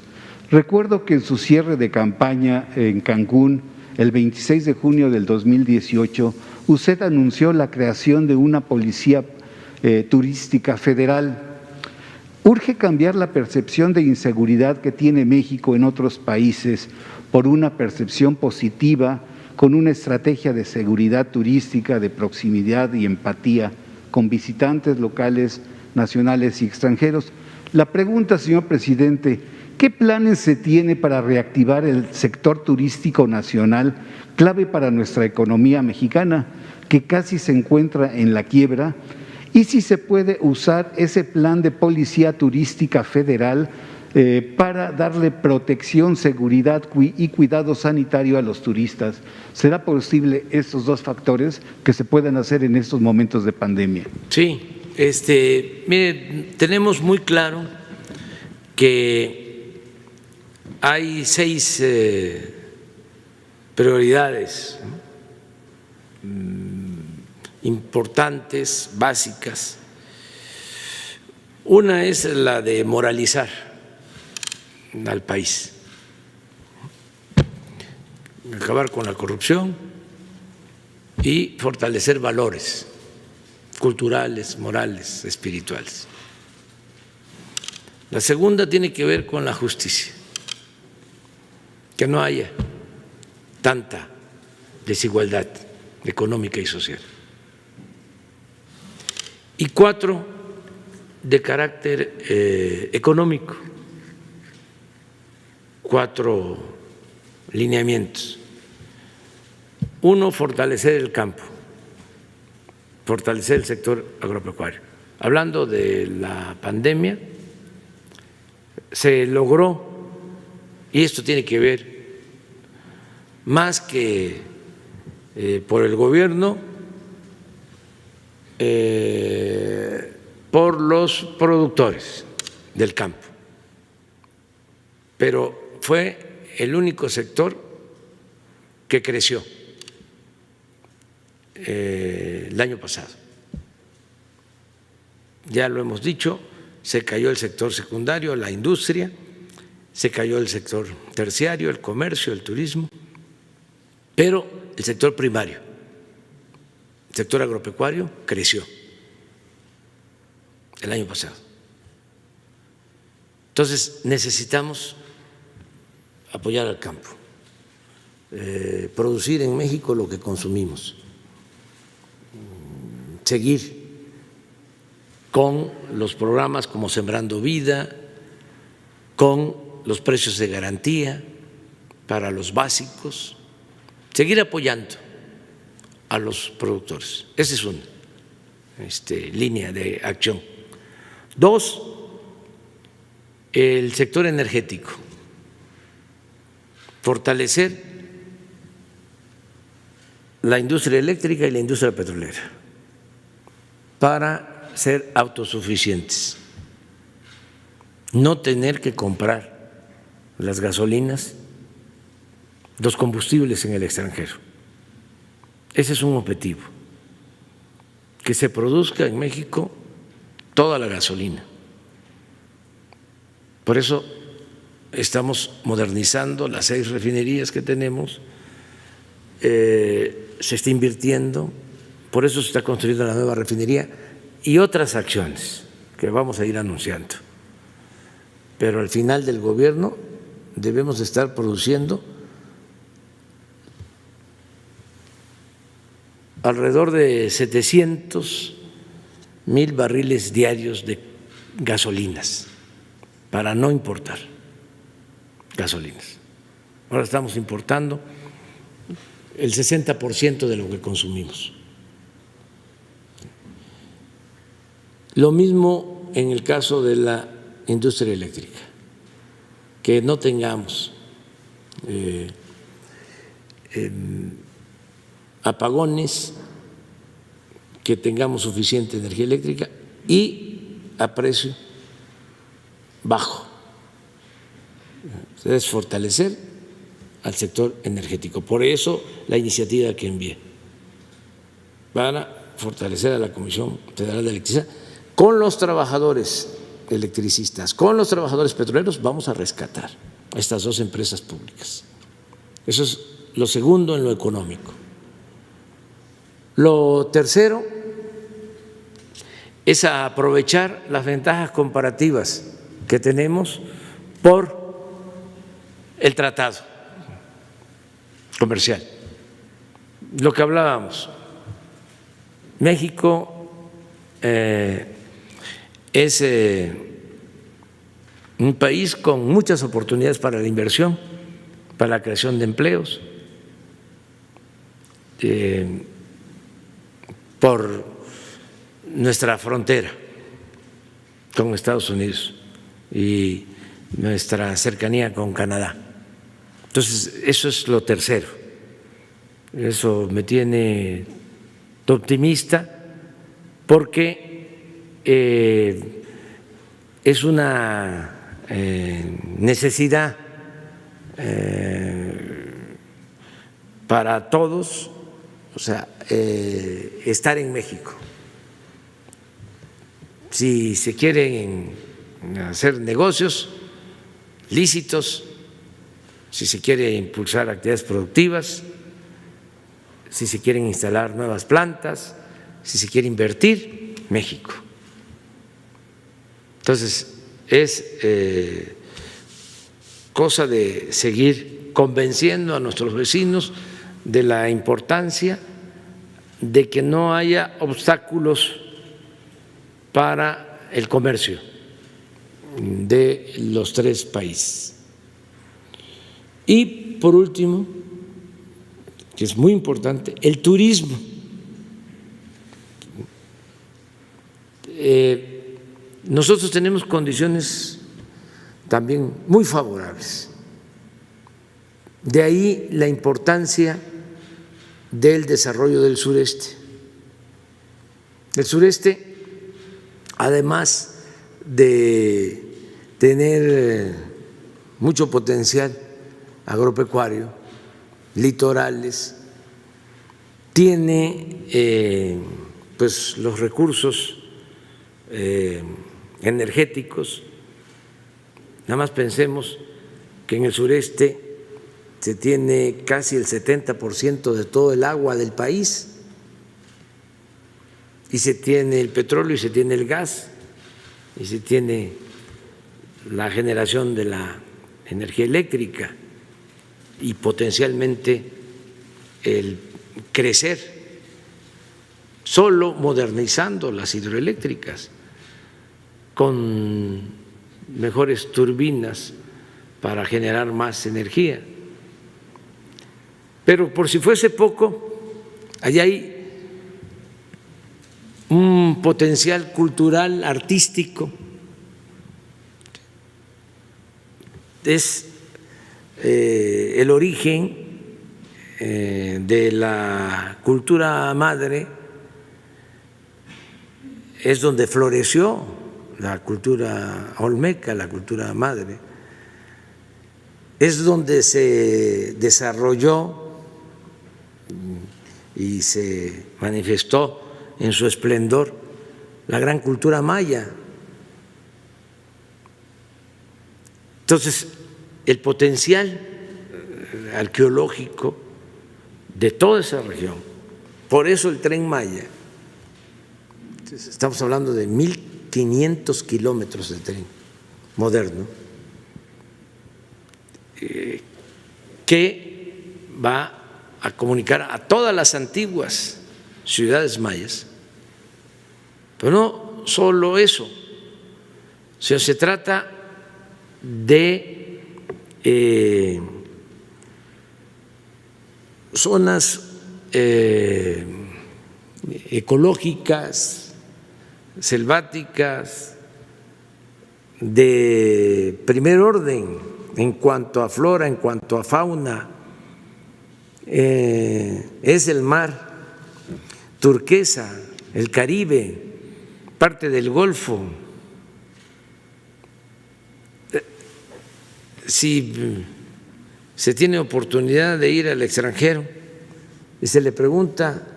Recuerdo que en su cierre de campaña en Cancún, el 26 de junio del 2018, usted anunció la creación de una policía turística federal. Urge cambiar la percepción de inseguridad que tiene México en otros países por una percepción positiva, con una estrategia de seguridad turística, de proximidad y empatía con visitantes locales, nacionales y extranjeros. La pregunta, señor presidente, ¿qué planes se tiene para reactivar el sector turístico nacional, clave para nuestra economía mexicana, que casi se encuentra en la quiebra? Y si se puede usar ese plan de policía turística federal para darle protección, seguridad y cuidado sanitario a los turistas. ¿Será posible estos dos factores que se puedan hacer en estos momentos de pandemia? Sí, mire, tenemos muy claro que hay 6 prioridades importantes, básicas. Una es la de moralizar al país, acabar con la corrupción y fortalecer valores culturales, morales, espirituales. La segunda tiene que ver con la justicia, que no haya tanta desigualdad económica y social. Y 4, de carácter económico, 4 lineamientos. 1, fortalecer el campo, fortalecer el sector agropecuario. Hablando de la pandemia, se logró, y esto tiene que ver más que por el gobierno, por los productores del campo, pero fue el único sector que creció el año pasado. Ya lo hemos dicho, se cayó el sector secundario, la industria, se cayó el sector terciario, el comercio, el turismo, pero el sector primario, el sector agropecuario creció el año pasado. Entonces necesitamos apoyar al campo, producir en México lo que consumimos, seguir con los programas como Sembrando Vida, con los precios de garantía para los básicos, seguir apoyando a los productores. Ese es uno. línea de acción. Dos, el sector energético, fortalecer la industria eléctrica y la industria petrolera para ser autosuficientes, no tener que comprar las gasolinas, los combustibles en el extranjero. Ese es un objetivo, que se produzca en México toda la gasolina. Por eso estamos modernizando las 6 refinerías que tenemos, se está invirtiendo, por eso se está construyendo la nueva refinería y otras acciones que vamos a ir anunciando. Pero al final del gobierno debemos de estar produciendo alrededor de 700,000 barriles diarios de gasolinas para no importar gasolinas. Ahora estamos importando el 60% de lo que consumimos. Lo mismo en el caso de la industria eléctrica, que no tengamos apagones, que tengamos suficiente energía eléctrica y a precio bajo. Es fortalecer al sector energético. Por eso la iniciativa que envié para fortalecer a la Comisión Federal de Electricidad con los trabajadores electricistas, con los trabajadores petroleros, vamos a rescatar a estas 2 empresas públicas. Eso es lo segundo en lo económico. Lo tercero es aprovechar las ventajas comparativas que tenemos por el tratado comercial. Lo que hablábamos, México es un país con muchas oportunidades para la inversión, para la creación de empleos, por nuestra frontera con Estados Unidos y nuestra cercanía con Canadá. Entonces, eso es lo tercero. Eso me tiene optimista porque es una necesidad para todos, o sea, estar en México. Si se quieren hacer negocios lícitos, si se quiere impulsar actividades productivas, si se quieren instalar nuevas plantas, si se quiere invertir, México. Entonces, es cosa de seguir convenciendo a nuestros vecinos de la importancia de que no haya obstáculos para el comercio de los 3 países. Y por último, que es muy importante, el turismo. Nosotros tenemos condiciones también muy favorables. De ahí la importancia del desarrollo del sureste. El sureste, además de tener mucho potencial agropecuario, litorales, tiene pues los recursos energéticos. Nada más pensemos que en el sureste se tiene casi el 70% de todo el agua del país, y se tiene el petróleo, y se tiene el gas, y se tiene la generación de la energía eléctrica, y potencialmente el crecer solo modernizando las hidroeléctricas con mejores turbinas para generar más energía. Pero por si fuese poco, allá hay un un potencial cultural, artístico. Es el origen de la cultura madre, es donde floreció la cultura olmeca, la cultura madre, es donde se desarrolló y se manifestó en su esplendor la gran cultura maya. Entonces, el potencial arqueológico de toda esa región, por eso el Tren Maya, estamos hablando de 1.500 kilómetros de tren moderno, que va a comunicar a todas las antiguas ciudades mayas. Pero no solo eso, sino se trata de zonas ecológicas, selváticas, de primer orden en cuanto a flora, en cuanto a fauna. Es el mar turquesa, el Caribe, parte del Golfo. Si se tiene oportunidad de ir al extranjero y se le pregunta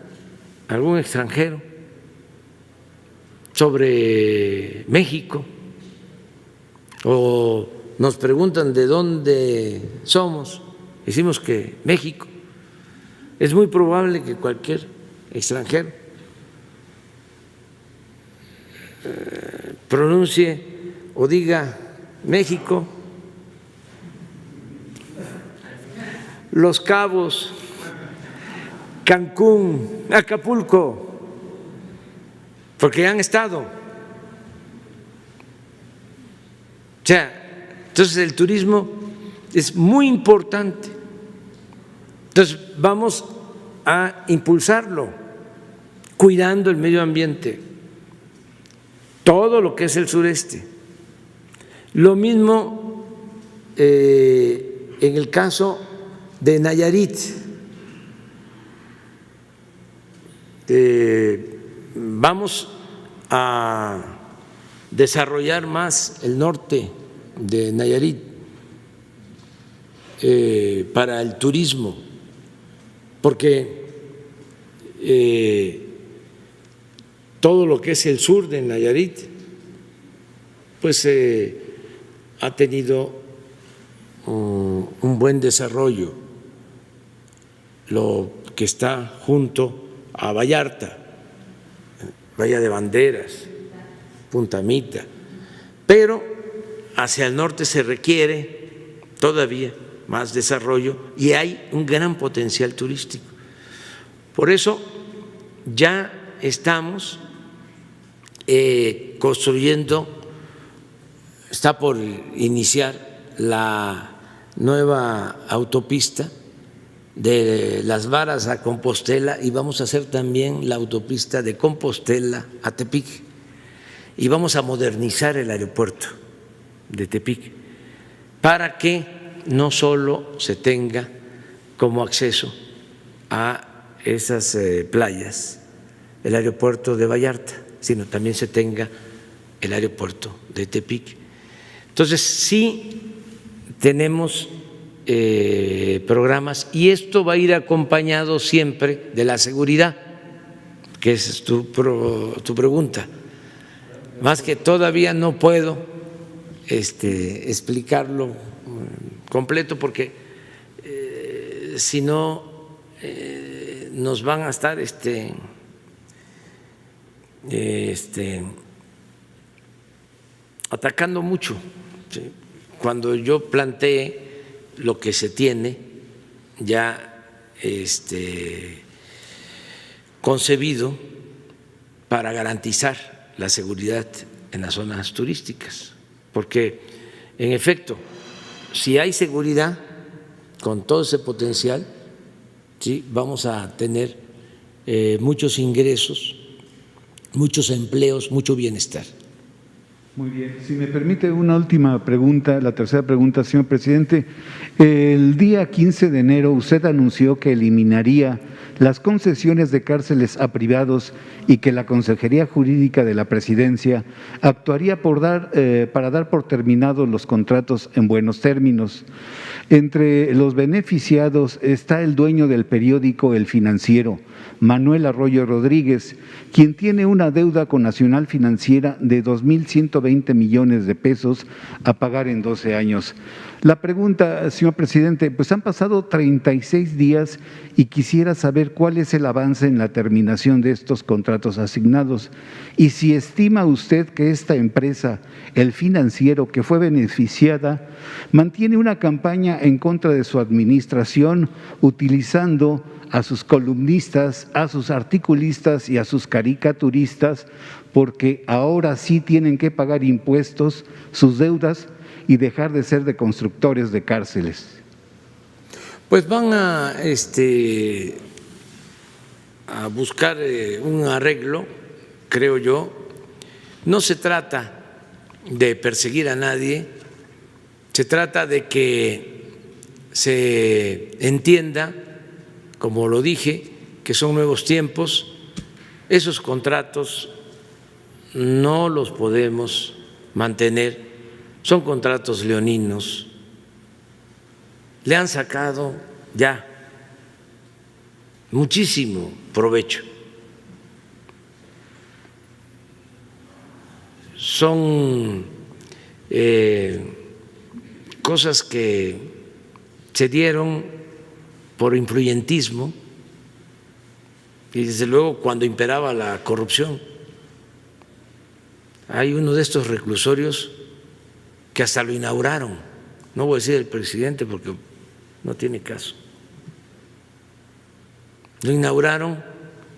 a algún extranjero sobre México, o nos preguntan de dónde somos, decimos que México, es muy probable que cualquier extranjero pronuncie o diga México, Los Cabos, Cancún, Acapulco, porque han estado. O sea, entonces el turismo es muy importante. Entonces vamos a impulsarlo, cuidando el medio ambiente, todo lo que es el sureste. Lo mismo en el caso de Nayarit. Vamos a desarrollar más el norte de Nayarit para el turismo, porque todo lo que es el sur de Nayarit pues ha tenido un buen desarrollo, lo que está junto a Vallarta, Bahía de Banderas, Punta Mita, pero hacia el norte se requiere todavía más desarrollo y hay un gran potencial turístico. Por eso ya estamos construyendo, está por iniciar la nueva autopista de Las Varas a Compostela y vamos a hacer también la autopista de Compostela a Tepic y vamos a modernizar el aeropuerto de Tepic para que no solo se tenga como acceso a esas playas el aeropuerto de Vallarta, sino también se tenga el aeropuerto de Tepic. Entonces sí tenemos programas y esto va a ir acompañado siempre de la seguridad, que es tu pregunta. Más que todavía no puedo explicarlo completo porque si no nos van a estar atacando mucho. ¿Sí? Cuando yo planteé lo que se tiene ya concebido para garantizar la seguridad en las zonas turísticas, porque en efecto, si hay seguridad con todo ese potencial, sí, vamos a tener muchos ingresos muchos empleos, mucho bienestar. Muy bien. Si me permite una última pregunta, la tercera pregunta, señor presidente. El día 15 de enero usted anunció que eliminaría las concesiones de cárceles a privados y que la Consejería Jurídica de la Presidencia actuaría para dar por terminados los contratos en buenos términos. Entre los beneficiados está el dueño del periódico El Financiero, Manuel Arroyo Rodríguez, quien tiene una deuda con Nacional Financiera de 2.120 millones de pesos a pagar en 12 años. La pregunta, señor presidente, pues han pasado 36 días y quisiera saber cuál es el avance en la terminación de estos contratos asignados y si estima usted que esta empresa, El Financiero, que fue beneficiada, mantiene una campaña en contra de su administración utilizando a sus columnistas, a sus articulistas y a sus caricaturistas, porque ahora sí tienen que pagar impuestos, sus deudas, y dejar de ser de constructores de cárceles. Pues van a buscar un arreglo, creo yo. No se trata de perseguir a nadie, se trata de que se entienda, como lo dije, que son nuevos tiempos. Esos contratos no los podemos mantener, son contratos leoninos, le han sacado ya muchísimo provecho. Son cosas que se dieron por influyentismo y desde luego cuando imperaba la corrupción. Hay uno de estos reclusorios que hasta lo inauguraron, no voy a decir el presidente porque no tiene caso. Lo inauguraron,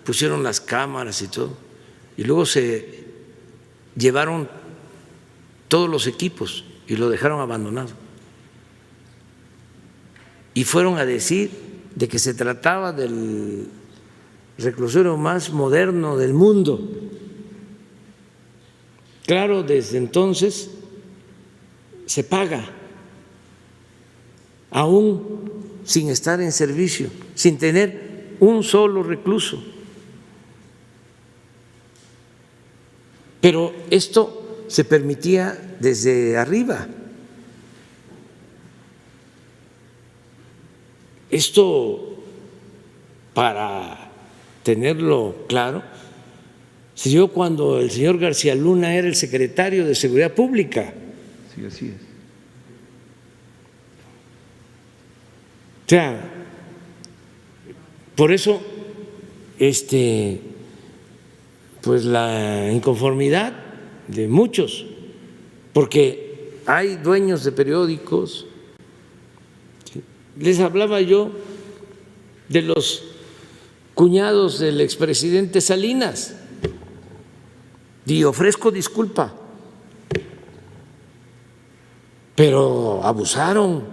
pusieron las cámaras y todo, y luego se llevaron todos los equipos y lo dejaron abandonado. Y fueron a decir de que se trataba del reclusorio más moderno del mundo. Claro, desde entonces se paga, aún sin estar en servicio, sin tener un solo recluso. Pero esto se permitía desde arriba. Esto, para tenerlo claro, se dio cuando el señor García Luna era el secretario de Seguridad Pública. Sí, así es. O sea, por eso, pues la inconformidad de muchos, porque hay dueños de periódicos. Les hablaba yo de los cuñados del expresidente Salinas y ofrezco disculpa, pero abusaron.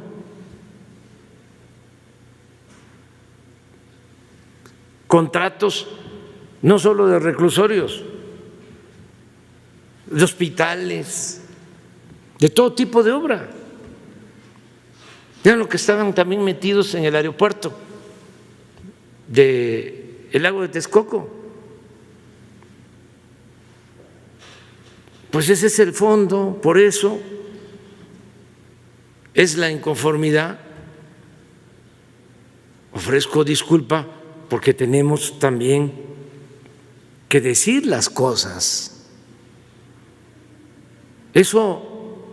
Contratos no solo de reclusorios, de hospitales, de todo tipo de obra. Vean lo que estaban también metidos en el aeropuerto del lago de Texcoco. Pues ese es el fondo, por eso es la inconformidad. Ofrezco disculpa porque tenemos también que decir las cosas. Eso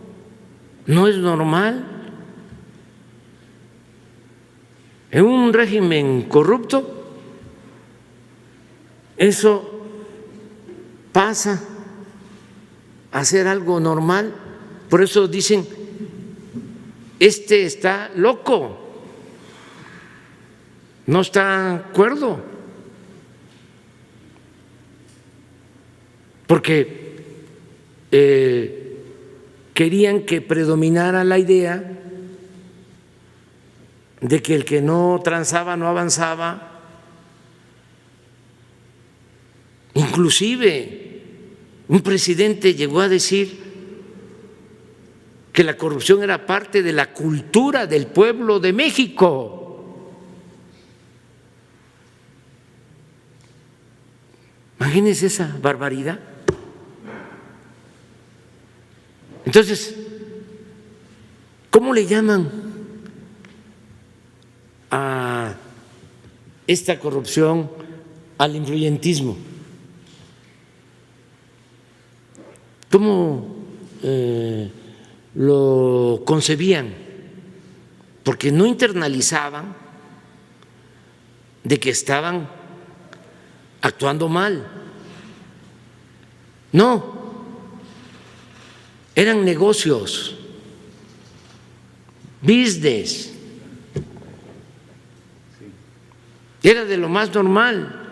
no es normal. En un régimen corrupto, eso pasa a ser algo normal. Por eso dicen, está loco, no está cuerdo, porque querían que predominara la idea de que el que no transaba no avanzaba. Inclusive un presidente llegó a decir que la corrupción era parte de la cultura del pueblo de México. Imagínense esa barbaridad. Entonces, ¿cómo le llaman a esta corrupción? Al influyentismo. ¿Cómo lo concebían? Porque no internalizaban de que estaban actuando mal. No, eran negocios, business. Era de lo más normal.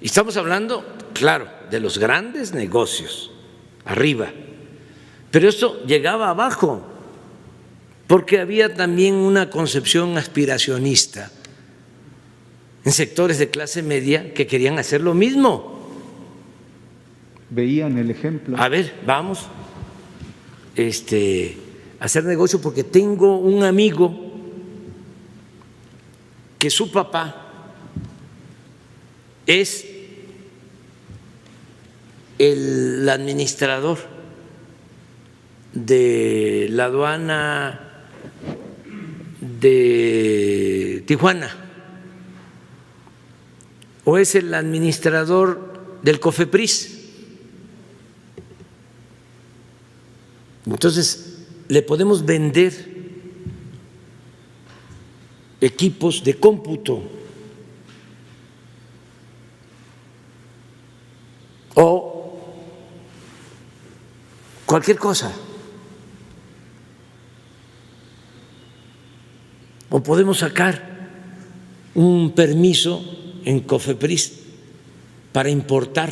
Y estamos hablando, claro, de los grandes negocios, arriba. Pero esto llegaba abajo, porque había también una concepción aspiracionista en sectores de clase media que querían hacer lo mismo. Veían el ejemplo. A ver, vamos a hacer negocio, porque tengo un amigo que su papá es el administrador de la aduana de Tijuana, o es el administrador del COFEPRIS. Entonces, le podemos vender equipos de cómputo o cualquier cosa, o podemos sacar un permiso en COFEPRIS para importar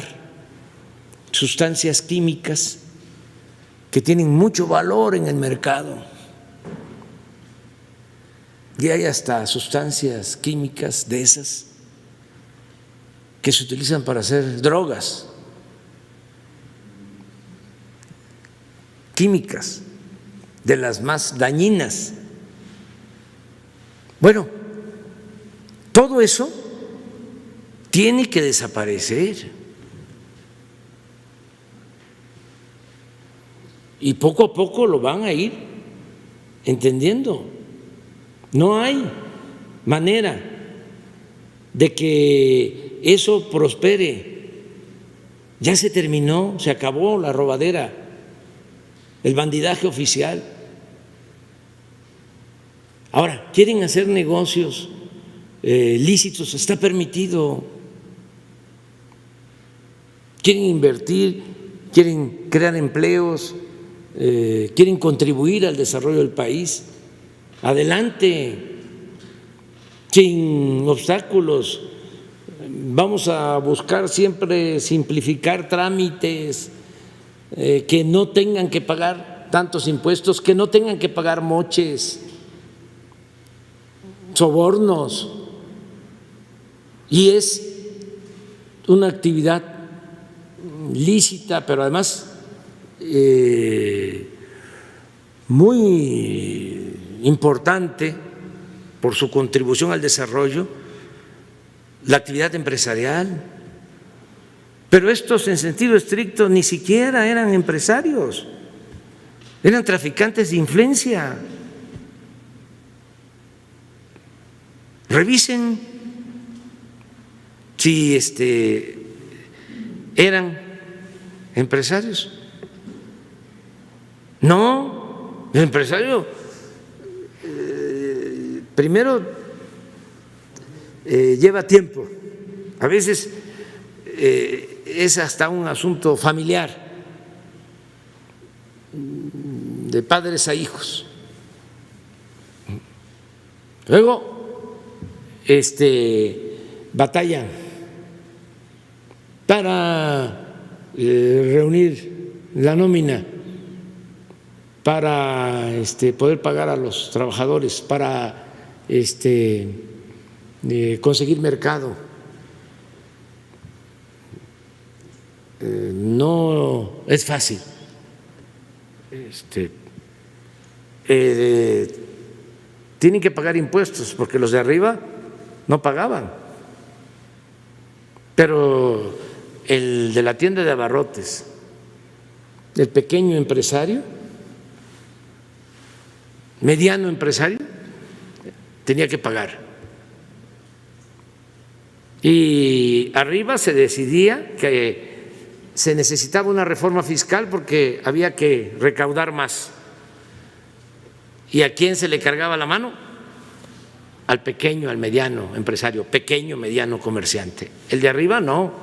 sustancias químicas que tienen mucho valor en el mercado, y hay hasta sustancias químicas de esas que se utilizan para hacer drogas químicas, de las más dañinas. Bueno, todo eso tiene que desaparecer, y poco a poco lo van a ir entendiendo. No hay manera de que eso prospere. Ya se terminó, se acabó la robadera, el bandidaje oficial. Ahora, quieren hacer negocios lícitos, está permitido. Quieren invertir, quieren crear empleos, quieren contribuir al desarrollo del país. Adelante, sin obstáculos. Vamos a buscar siempre simplificar trámites, que no tengan que pagar tantos impuestos, que no tengan que pagar moches, sobornos. Y es una actividad lícita, pero además muy importante por su contribución al desarrollo, la actividad empresarial. Pero estos, en sentido estricto, ni siquiera eran empresarios, eran traficantes de influencia. Revisen si eran empresarios. No, el empresario primero lleva tiempo, a veces es hasta un asunto familiar, de padres a hijos. Luego batallan para reunir la nómina, para poder pagar a los trabajadores, para conseguir mercado. No es fácil. Tienen que pagar impuestos porque los de arriba no pagaban. Pero el de la tienda de abarrotes, el pequeño empresario, mediano empresario, tenía que pagar. Y arriba se decidía que se necesitaba una reforma fiscal porque había que recaudar más. ¿Y a quién se le cargaba la mano? Al pequeño, al mediano empresario, pequeño, mediano comerciante. El de arriba no.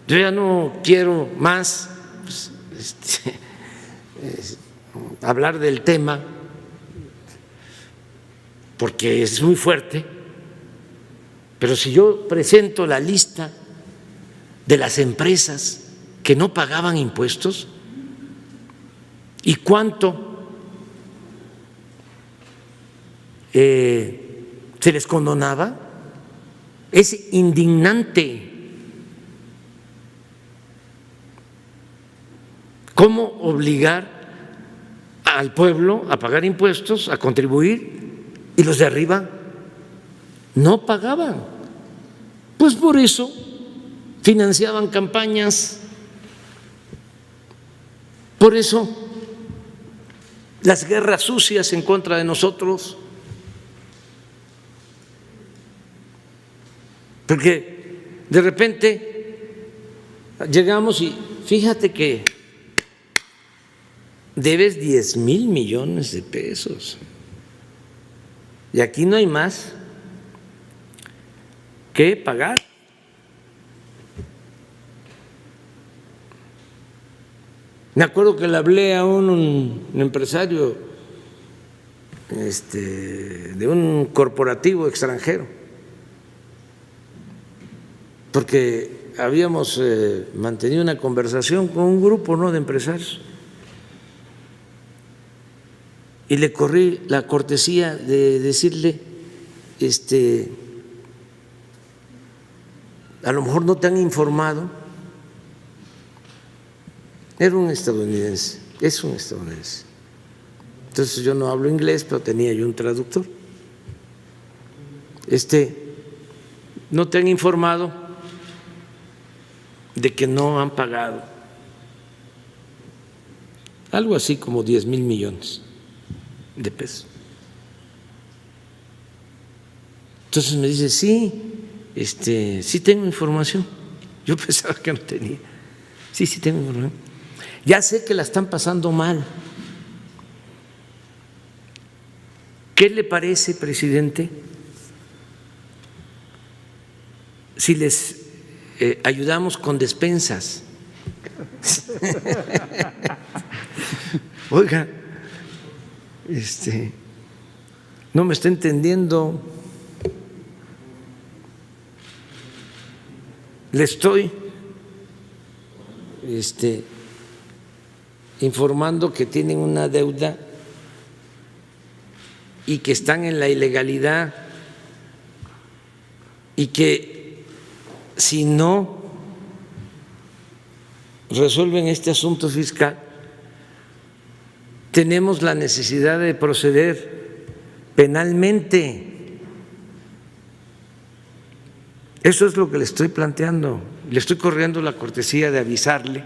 Yo ya no quiero más hablar del tema porque es muy fuerte, pero si yo presento la lista de las empresas que no pagaban impuestos y cuánto se les condonaba, es indignante. ¿Cómo obligar al pueblo a pagar impuestos, a contribuir, y los de arriba no pagaban? Pues por eso financiaban campañas, por eso las guerras sucias en contra de nosotros, porque de repente llegamos y fíjate que debes 10,000 millones de pesos y aquí no hay más que pagar. Me acuerdo que le hablé a un empresario de un corporativo extranjero, porque habíamos mantenido una conversación con un grupo, ¿no?, de empresarios, y le corrí la cortesía de decirle, a lo mejor no te han informado. Era un estadounidense, es un estadounidense. Entonces yo no hablo inglés, pero tenía yo un traductor. No te han informado de que no han pagado algo así como 10,000 millones de pesos. Entonces me dice, sí, sí tengo información. Yo pensaba que no tenía. Sí tengo información. Ya sé que la están pasando mal. ¿Qué le parece, presidente, si les ayudamos con despensas? Oiga, no me está entendiendo. Le estoy informando que tienen una deuda y que están en la ilegalidad y que si no resuelven este asunto fiscal, tenemos la necesidad de proceder penalmente. Eso es lo que le estoy planteando. Le estoy corriendo la cortesía de avisarle,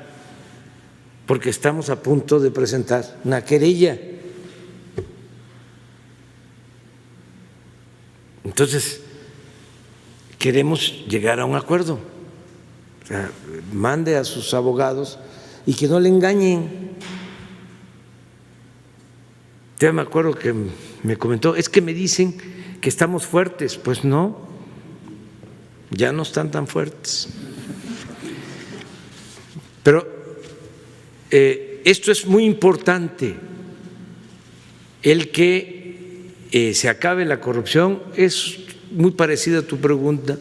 porque estamos a punto de presentar una querella. Entonces, queremos llegar a un acuerdo. O sea, mande a sus abogados y que no le engañen. Ya me acuerdo que me comentó, es que me dicen que estamos fuertes. Pues no, ya no están tan fuertes. Pero esto es muy importante, el que se acabe la corrupción. Es muy parecida a tu pregunta,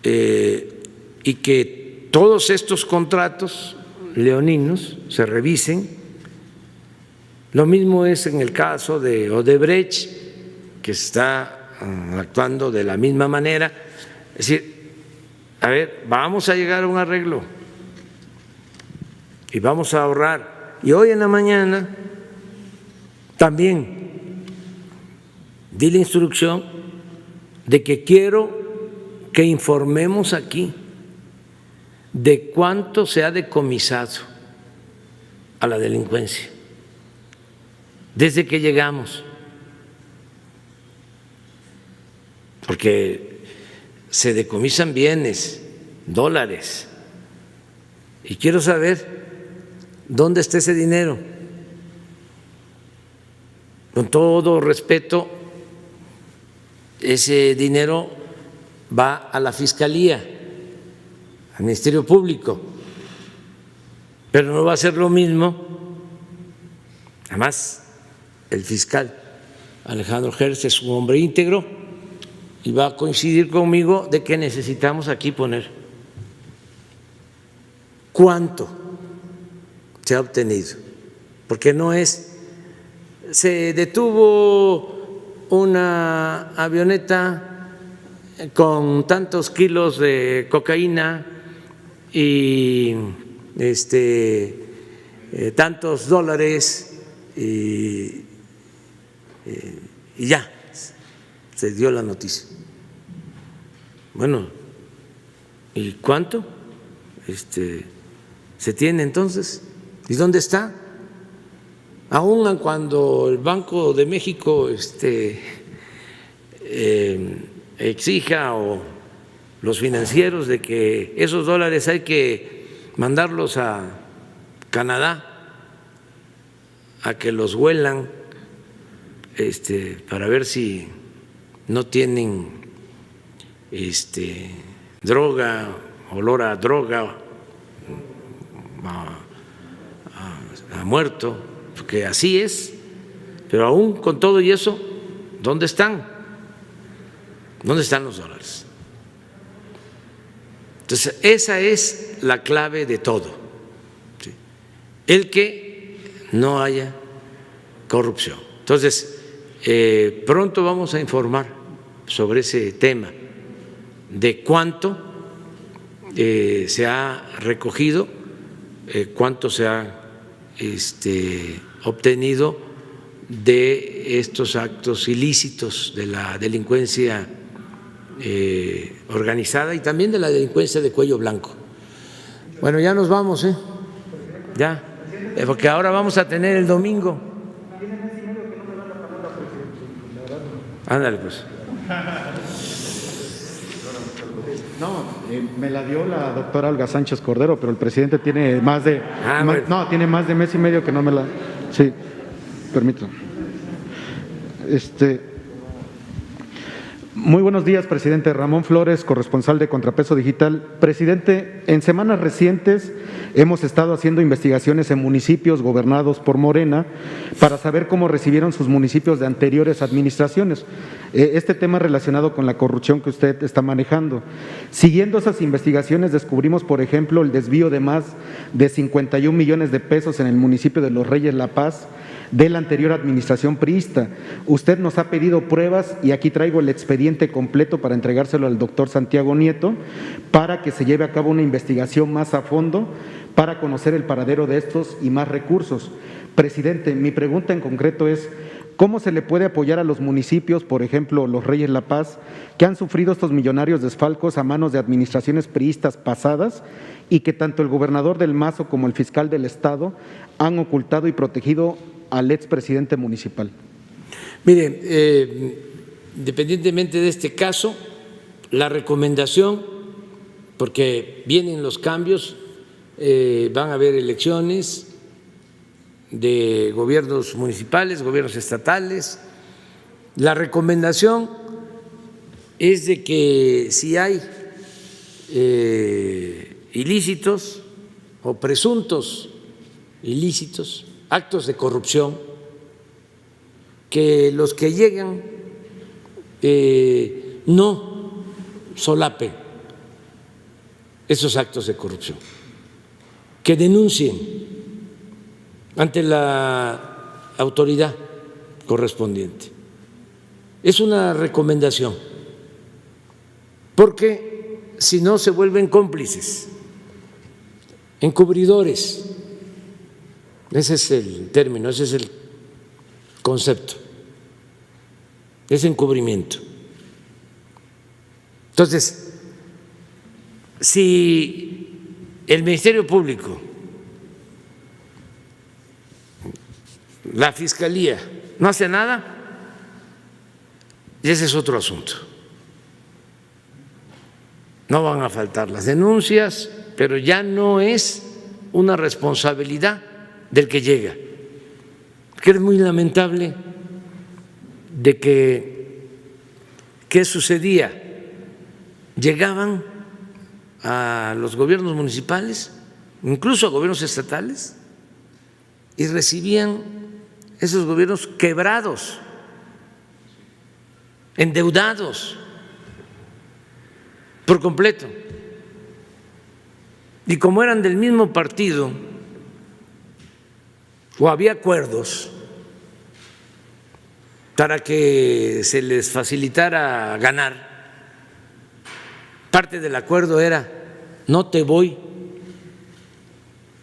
y que todos estos contratos leoninos se revisen. Lo mismo es en el caso de Odebrecht, que está actuando de la misma manera. Es decir, a ver, vamos a llegar a un arreglo y vamos a ahorrar. Y hoy en la mañana también di la instrucción de que quiero que informemos aquí de cuánto se ha decomisado a la delincuencia desde que llegamos, porque se decomisan bienes, dólares, y quiero saber dónde está ese dinero. Con todo respeto, ese dinero va a la Fiscalía, al Ministerio Público, pero no va a ser lo mismo. Además, el fiscal Alejandro Gertz es un hombre íntegro y va a coincidir conmigo de que necesitamos aquí poner cuánto se ha obtenido, porque no es, se detuvo una avioneta con tantos kilos de cocaína y tantos dólares y ya se dio la noticia. Bueno, ¿y cuánto se tiene entonces? ¿Y dónde está? Aun cuando el Banco de México exija, o los financieros, de que esos dólares hay que mandarlos a Canadá a que los huelan para ver si no tienen droga, olor a droga, a muerto, porque así es. Pero aún con todo y eso, ¿dónde están? ¿Dónde están los dólares? Entonces, esa es la clave de todo, ¿sí? El que no haya corrupción. Entonces, pronto vamos a informar sobre ese tema, de cuánto se ha recogido, cuánto se ha obtenido de estos actos ilícitos de la delincuencia organizada y también de la delincuencia de cuello blanco. Bueno, ya nos vamos, ya, porque ahora vamos a tener el domingo. Ándale, pues. No, me la dio la doctora Olga Sánchez Cordero, pero el presidente tiene más de tiene más de mes y medio que no me la. Sí, permítame. Muy buenos días, presidente. Ramón Flores, corresponsal de Contrapeso Digital. Presidente, en semanas recientes hemos estado haciendo investigaciones en municipios gobernados por Morena para saber cómo recibieron sus municipios de anteriores administraciones. Este tema relacionado con la corrupción que usted está manejando. Siguiendo esas investigaciones, descubrimos, por ejemplo, el desvío de más de 51 millones de pesos en el municipio de Los Reyes La Paz de la anterior administración priista. Usted nos ha pedido pruebas y aquí traigo el expediente completo para entregárselo al doctor Santiago Nieto para que se lleve a cabo una investigación más a fondo para conocer el paradero de estos y más recursos. Presidente, mi pregunta en concreto es: ¿cómo se le puede apoyar a los municipios, por ejemplo, Los Reyes La Paz, que han sufrido estos millonarios desfalcos a manos de administraciones priistas pasadas y que tanto el gobernador del Mazo como el fiscal del Estado han ocultado y protegido al expresidente municipal? Mire, independientemente de este caso, la recomendación, porque vienen los cambios, van a haber elecciones de gobiernos municipales, gobiernos estatales. La recomendación es de que si hay ilícitos o presuntos ilícitos, actos de corrupción, que los que llegan no solapen esos actos de corrupción, que denuncien ante la autoridad correspondiente es una recomendación, porque si no se vuelven cómplices, encubridores. Ese es el término, ese es el concepto, es encubrimiento. Entonces, si el Ministerio Público, la Fiscalía, no hace nada, y ese es otro asunto. No van a faltar las denuncias, pero ya no es una responsabilidad del que llega. Que es muy lamentable de que, ¿qué sucedía? Llegaban a los gobiernos municipales, incluso a gobiernos estatales, y recibían esos gobiernos quebrados, endeudados por completo. Y como eran del mismo partido, o había acuerdos para que se les facilitara ganar, parte del acuerdo era: no te voy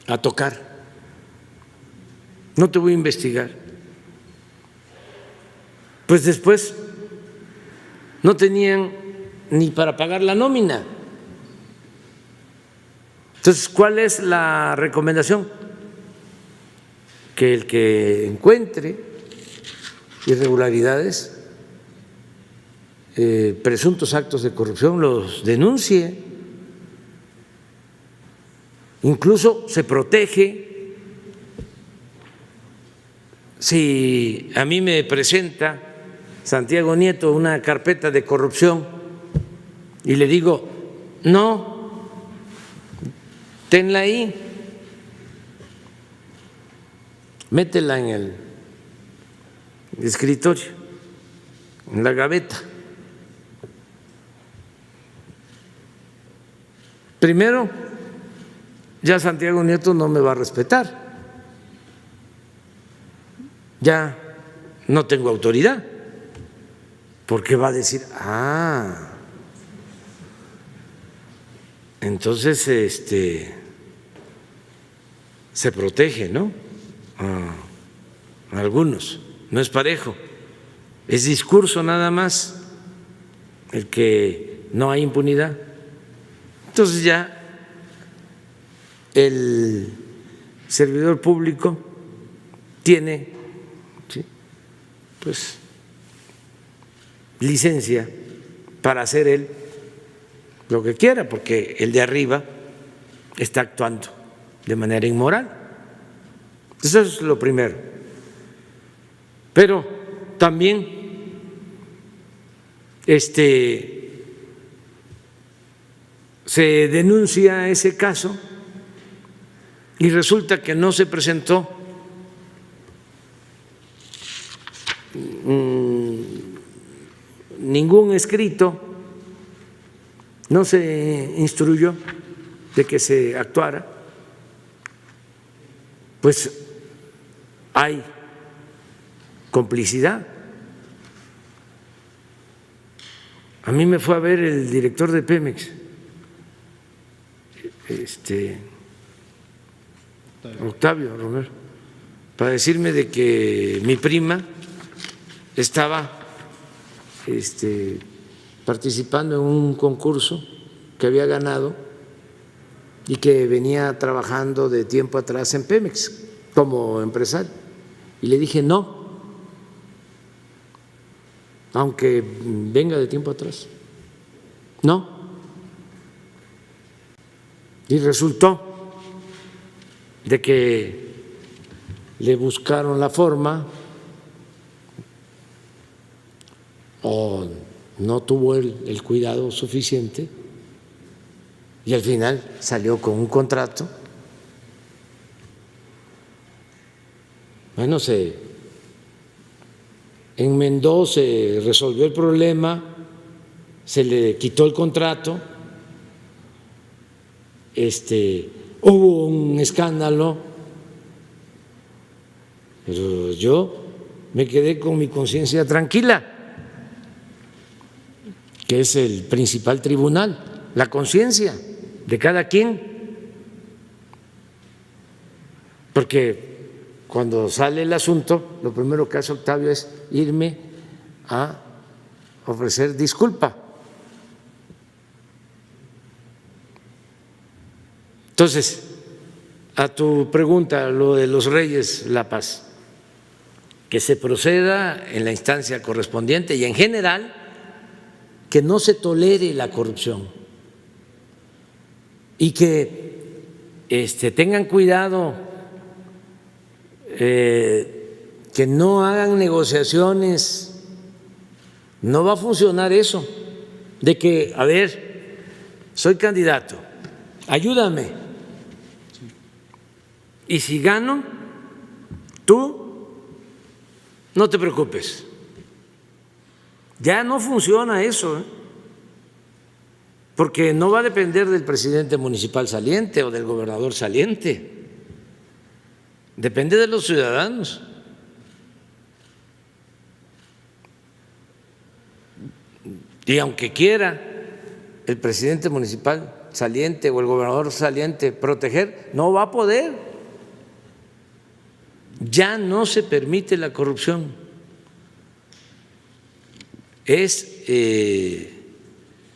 a tocar, no te voy a investigar. Pues después no tenían ni para pagar la nómina. Entonces, ¿cuál es la recomendación? Que el que encuentre irregularidades, presuntos actos de corrupción, los denuncie. Incluso se protege. Si a mí me presenta Santiago Nieto una carpeta de corrupción y le digo: no, tenla ahí, métela en el escritorio, en la gaveta. Primero, ya Santiago Nieto no me va a respetar, ya no tengo autoridad, porque va a decir: ah, entonces se protege, ¿no? A algunos, no es parejo, es discurso nada más el que no hay impunidad. Entonces ya el servidor público tiene, ¿sí?, pues licencia para hacer él lo que quiera, porque el de arriba está actuando de manera inmoral. Eso es lo primero. Pero también se denuncia ese caso y resulta que no se presentó ningún escrito, no se instruyó de que se actuara, pues hay complicidad. A mí me fue a ver el director de Pemex, Octavio Romero, para decirme de que mi prima estaba participando en un concurso que había ganado y que venía trabajando de tiempo atrás en Pemex como empresario. Y le dije: no, aunque venga de tiempo atrás, no. Y resultó de que le buscaron la forma, o no tuvo el cuidado suficiente, y al final salió con un contrato. Bueno, se enmendó, se resolvió el problema, se le quitó el contrato, hubo un escándalo, pero yo me quedé con mi conciencia tranquila, que es el principal tribunal, la conciencia de cada quien. Porque cuando sale el asunto, lo primero que hace Octavio es irme a ofrecer disculpa. Entonces, a tu pregunta, lo de los Reyes La Paz, que se proceda en la instancia correspondiente y en general que no se tolere la corrupción y que tengan cuidado, que no hagan negociaciones. No va a funcionar eso de que, a ver, soy candidato, ayúdame, y si gano, tú no te preocupes. Ya no funciona eso, porque no va a depender del presidente municipal saliente o del gobernador saliente, depende de los ciudadanos. Y aunque quiera el presidente municipal saliente o el gobernador saliente proteger, no va a poder. Ya no se permite la corrupción. Es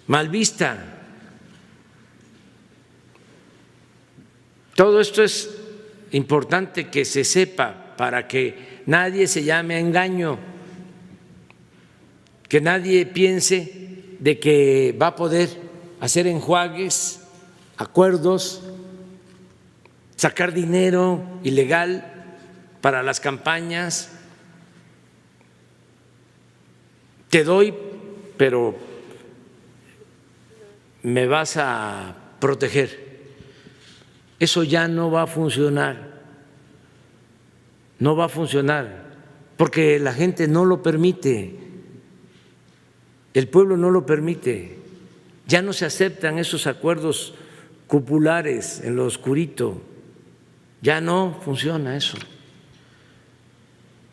mal vista. Todo esto es importante que se sepa para que nadie se llame a engaño, que nadie piense de que va a poder hacer enjuagues, acuerdos, sacar dinero ilegal para las campañas. Te doy, pero me vas a proteger. Eso ya no va a funcionar. No va a funcionar, porque la gente no lo permite, el pueblo no lo permite. Ya no se aceptan esos acuerdos cupulares en lo oscurito, ya no funciona eso.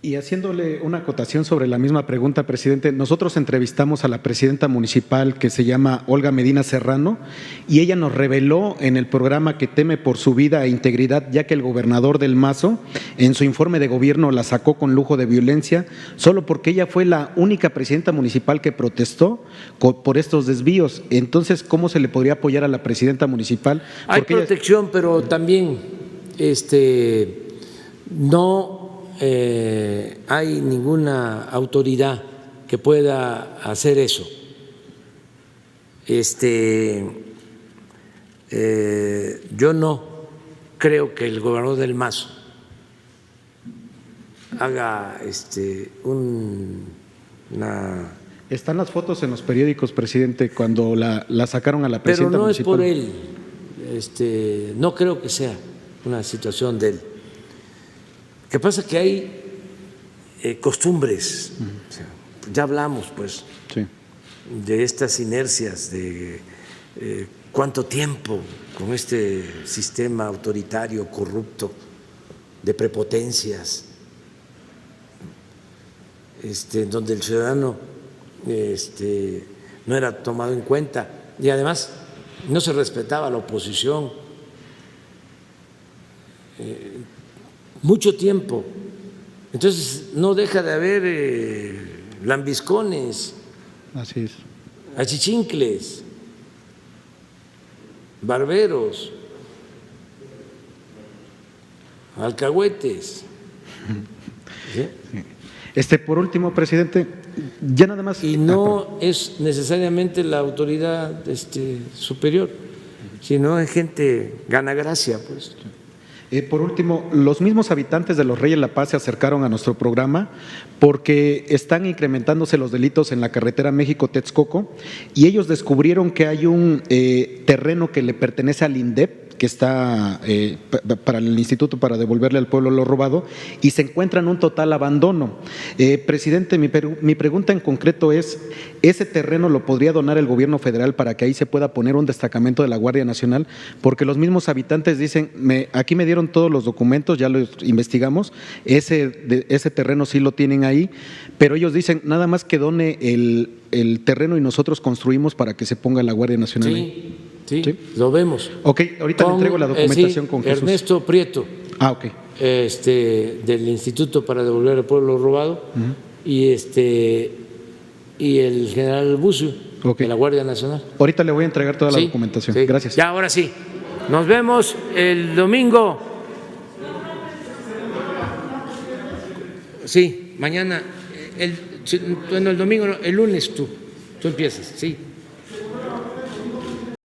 Y haciéndole una acotación sobre la misma pregunta, presidente, nosotros entrevistamos a la presidenta municipal que se llama Olga Medina Serrano y ella nos reveló en el programa que teme por su vida e integridad, ya que el gobernador del Mazo en su informe de gobierno la sacó con lujo de violencia solo porque ella fue la única presidenta municipal que protestó por estos desvíos. Entonces, ¿cómo se le podría apoyar a la presidenta municipal? Hay protección, pero también no hay ninguna autoridad que pueda hacer eso. Yo no creo que el gobernador del Mazo haga una… Están las fotos en los periódicos, presidente, cuando la sacaron a la presidenta municipal. Pero no es por él, no creo que sea una situación de él. Lo que pasa es que hay costumbres, o sea, ya hablamos pues sí, de estas inercias, de cuánto tiempo con este sistema autoritario, corrupto, de prepotencias, donde el ciudadano no era tomado en cuenta y además no se respetaba la oposición. Mucho tiempo. Entonces no deja de haber lambiscones, así es, achichincles, barberos, alcahuetes. ¿Sí? Por último, presidente, ya nada más. Y no es necesariamente la autoridad superior, sino es gente ganagracia, pues. Por último, los mismos habitantes de los Reyes La Paz se acercaron a nuestro programa porque están incrementándose los delitos en la carretera México-Texcoco y ellos descubrieron que hay un terreno que le pertenece al INDEP que está para el instituto para devolverle al pueblo lo robado y se encuentran un total abandono. Presidente, mi pregunta en concreto es, ¿ese terreno lo podría donar el gobierno federal para que ahí se pueda poner un destacamento de la Guardia Nacional? Porque los mismos habitantes dicen, aquí me dieron todos los documentos, ya los investigamos, ese terreno sí lo tienen ahí, pero ellos dicen, nada más que done el terreno y nosotros construimos para que se ponga la Guardia Nacional ahí. Sí, lo vemos. Ok, ahorita le entrego la documentación con Jesús. Ernesto Prieto, ok. del Instituto para Devolver al Pueblo Robado, y el general Bucio, de la Guardia Nacional. Ahorita le voy a entregar toda la documentación. Sí. Gracias. Ya, ahora sí. Nos vemos el domingo. Sí, mañana. El domingo, no, el lunes tú empiezas, sí.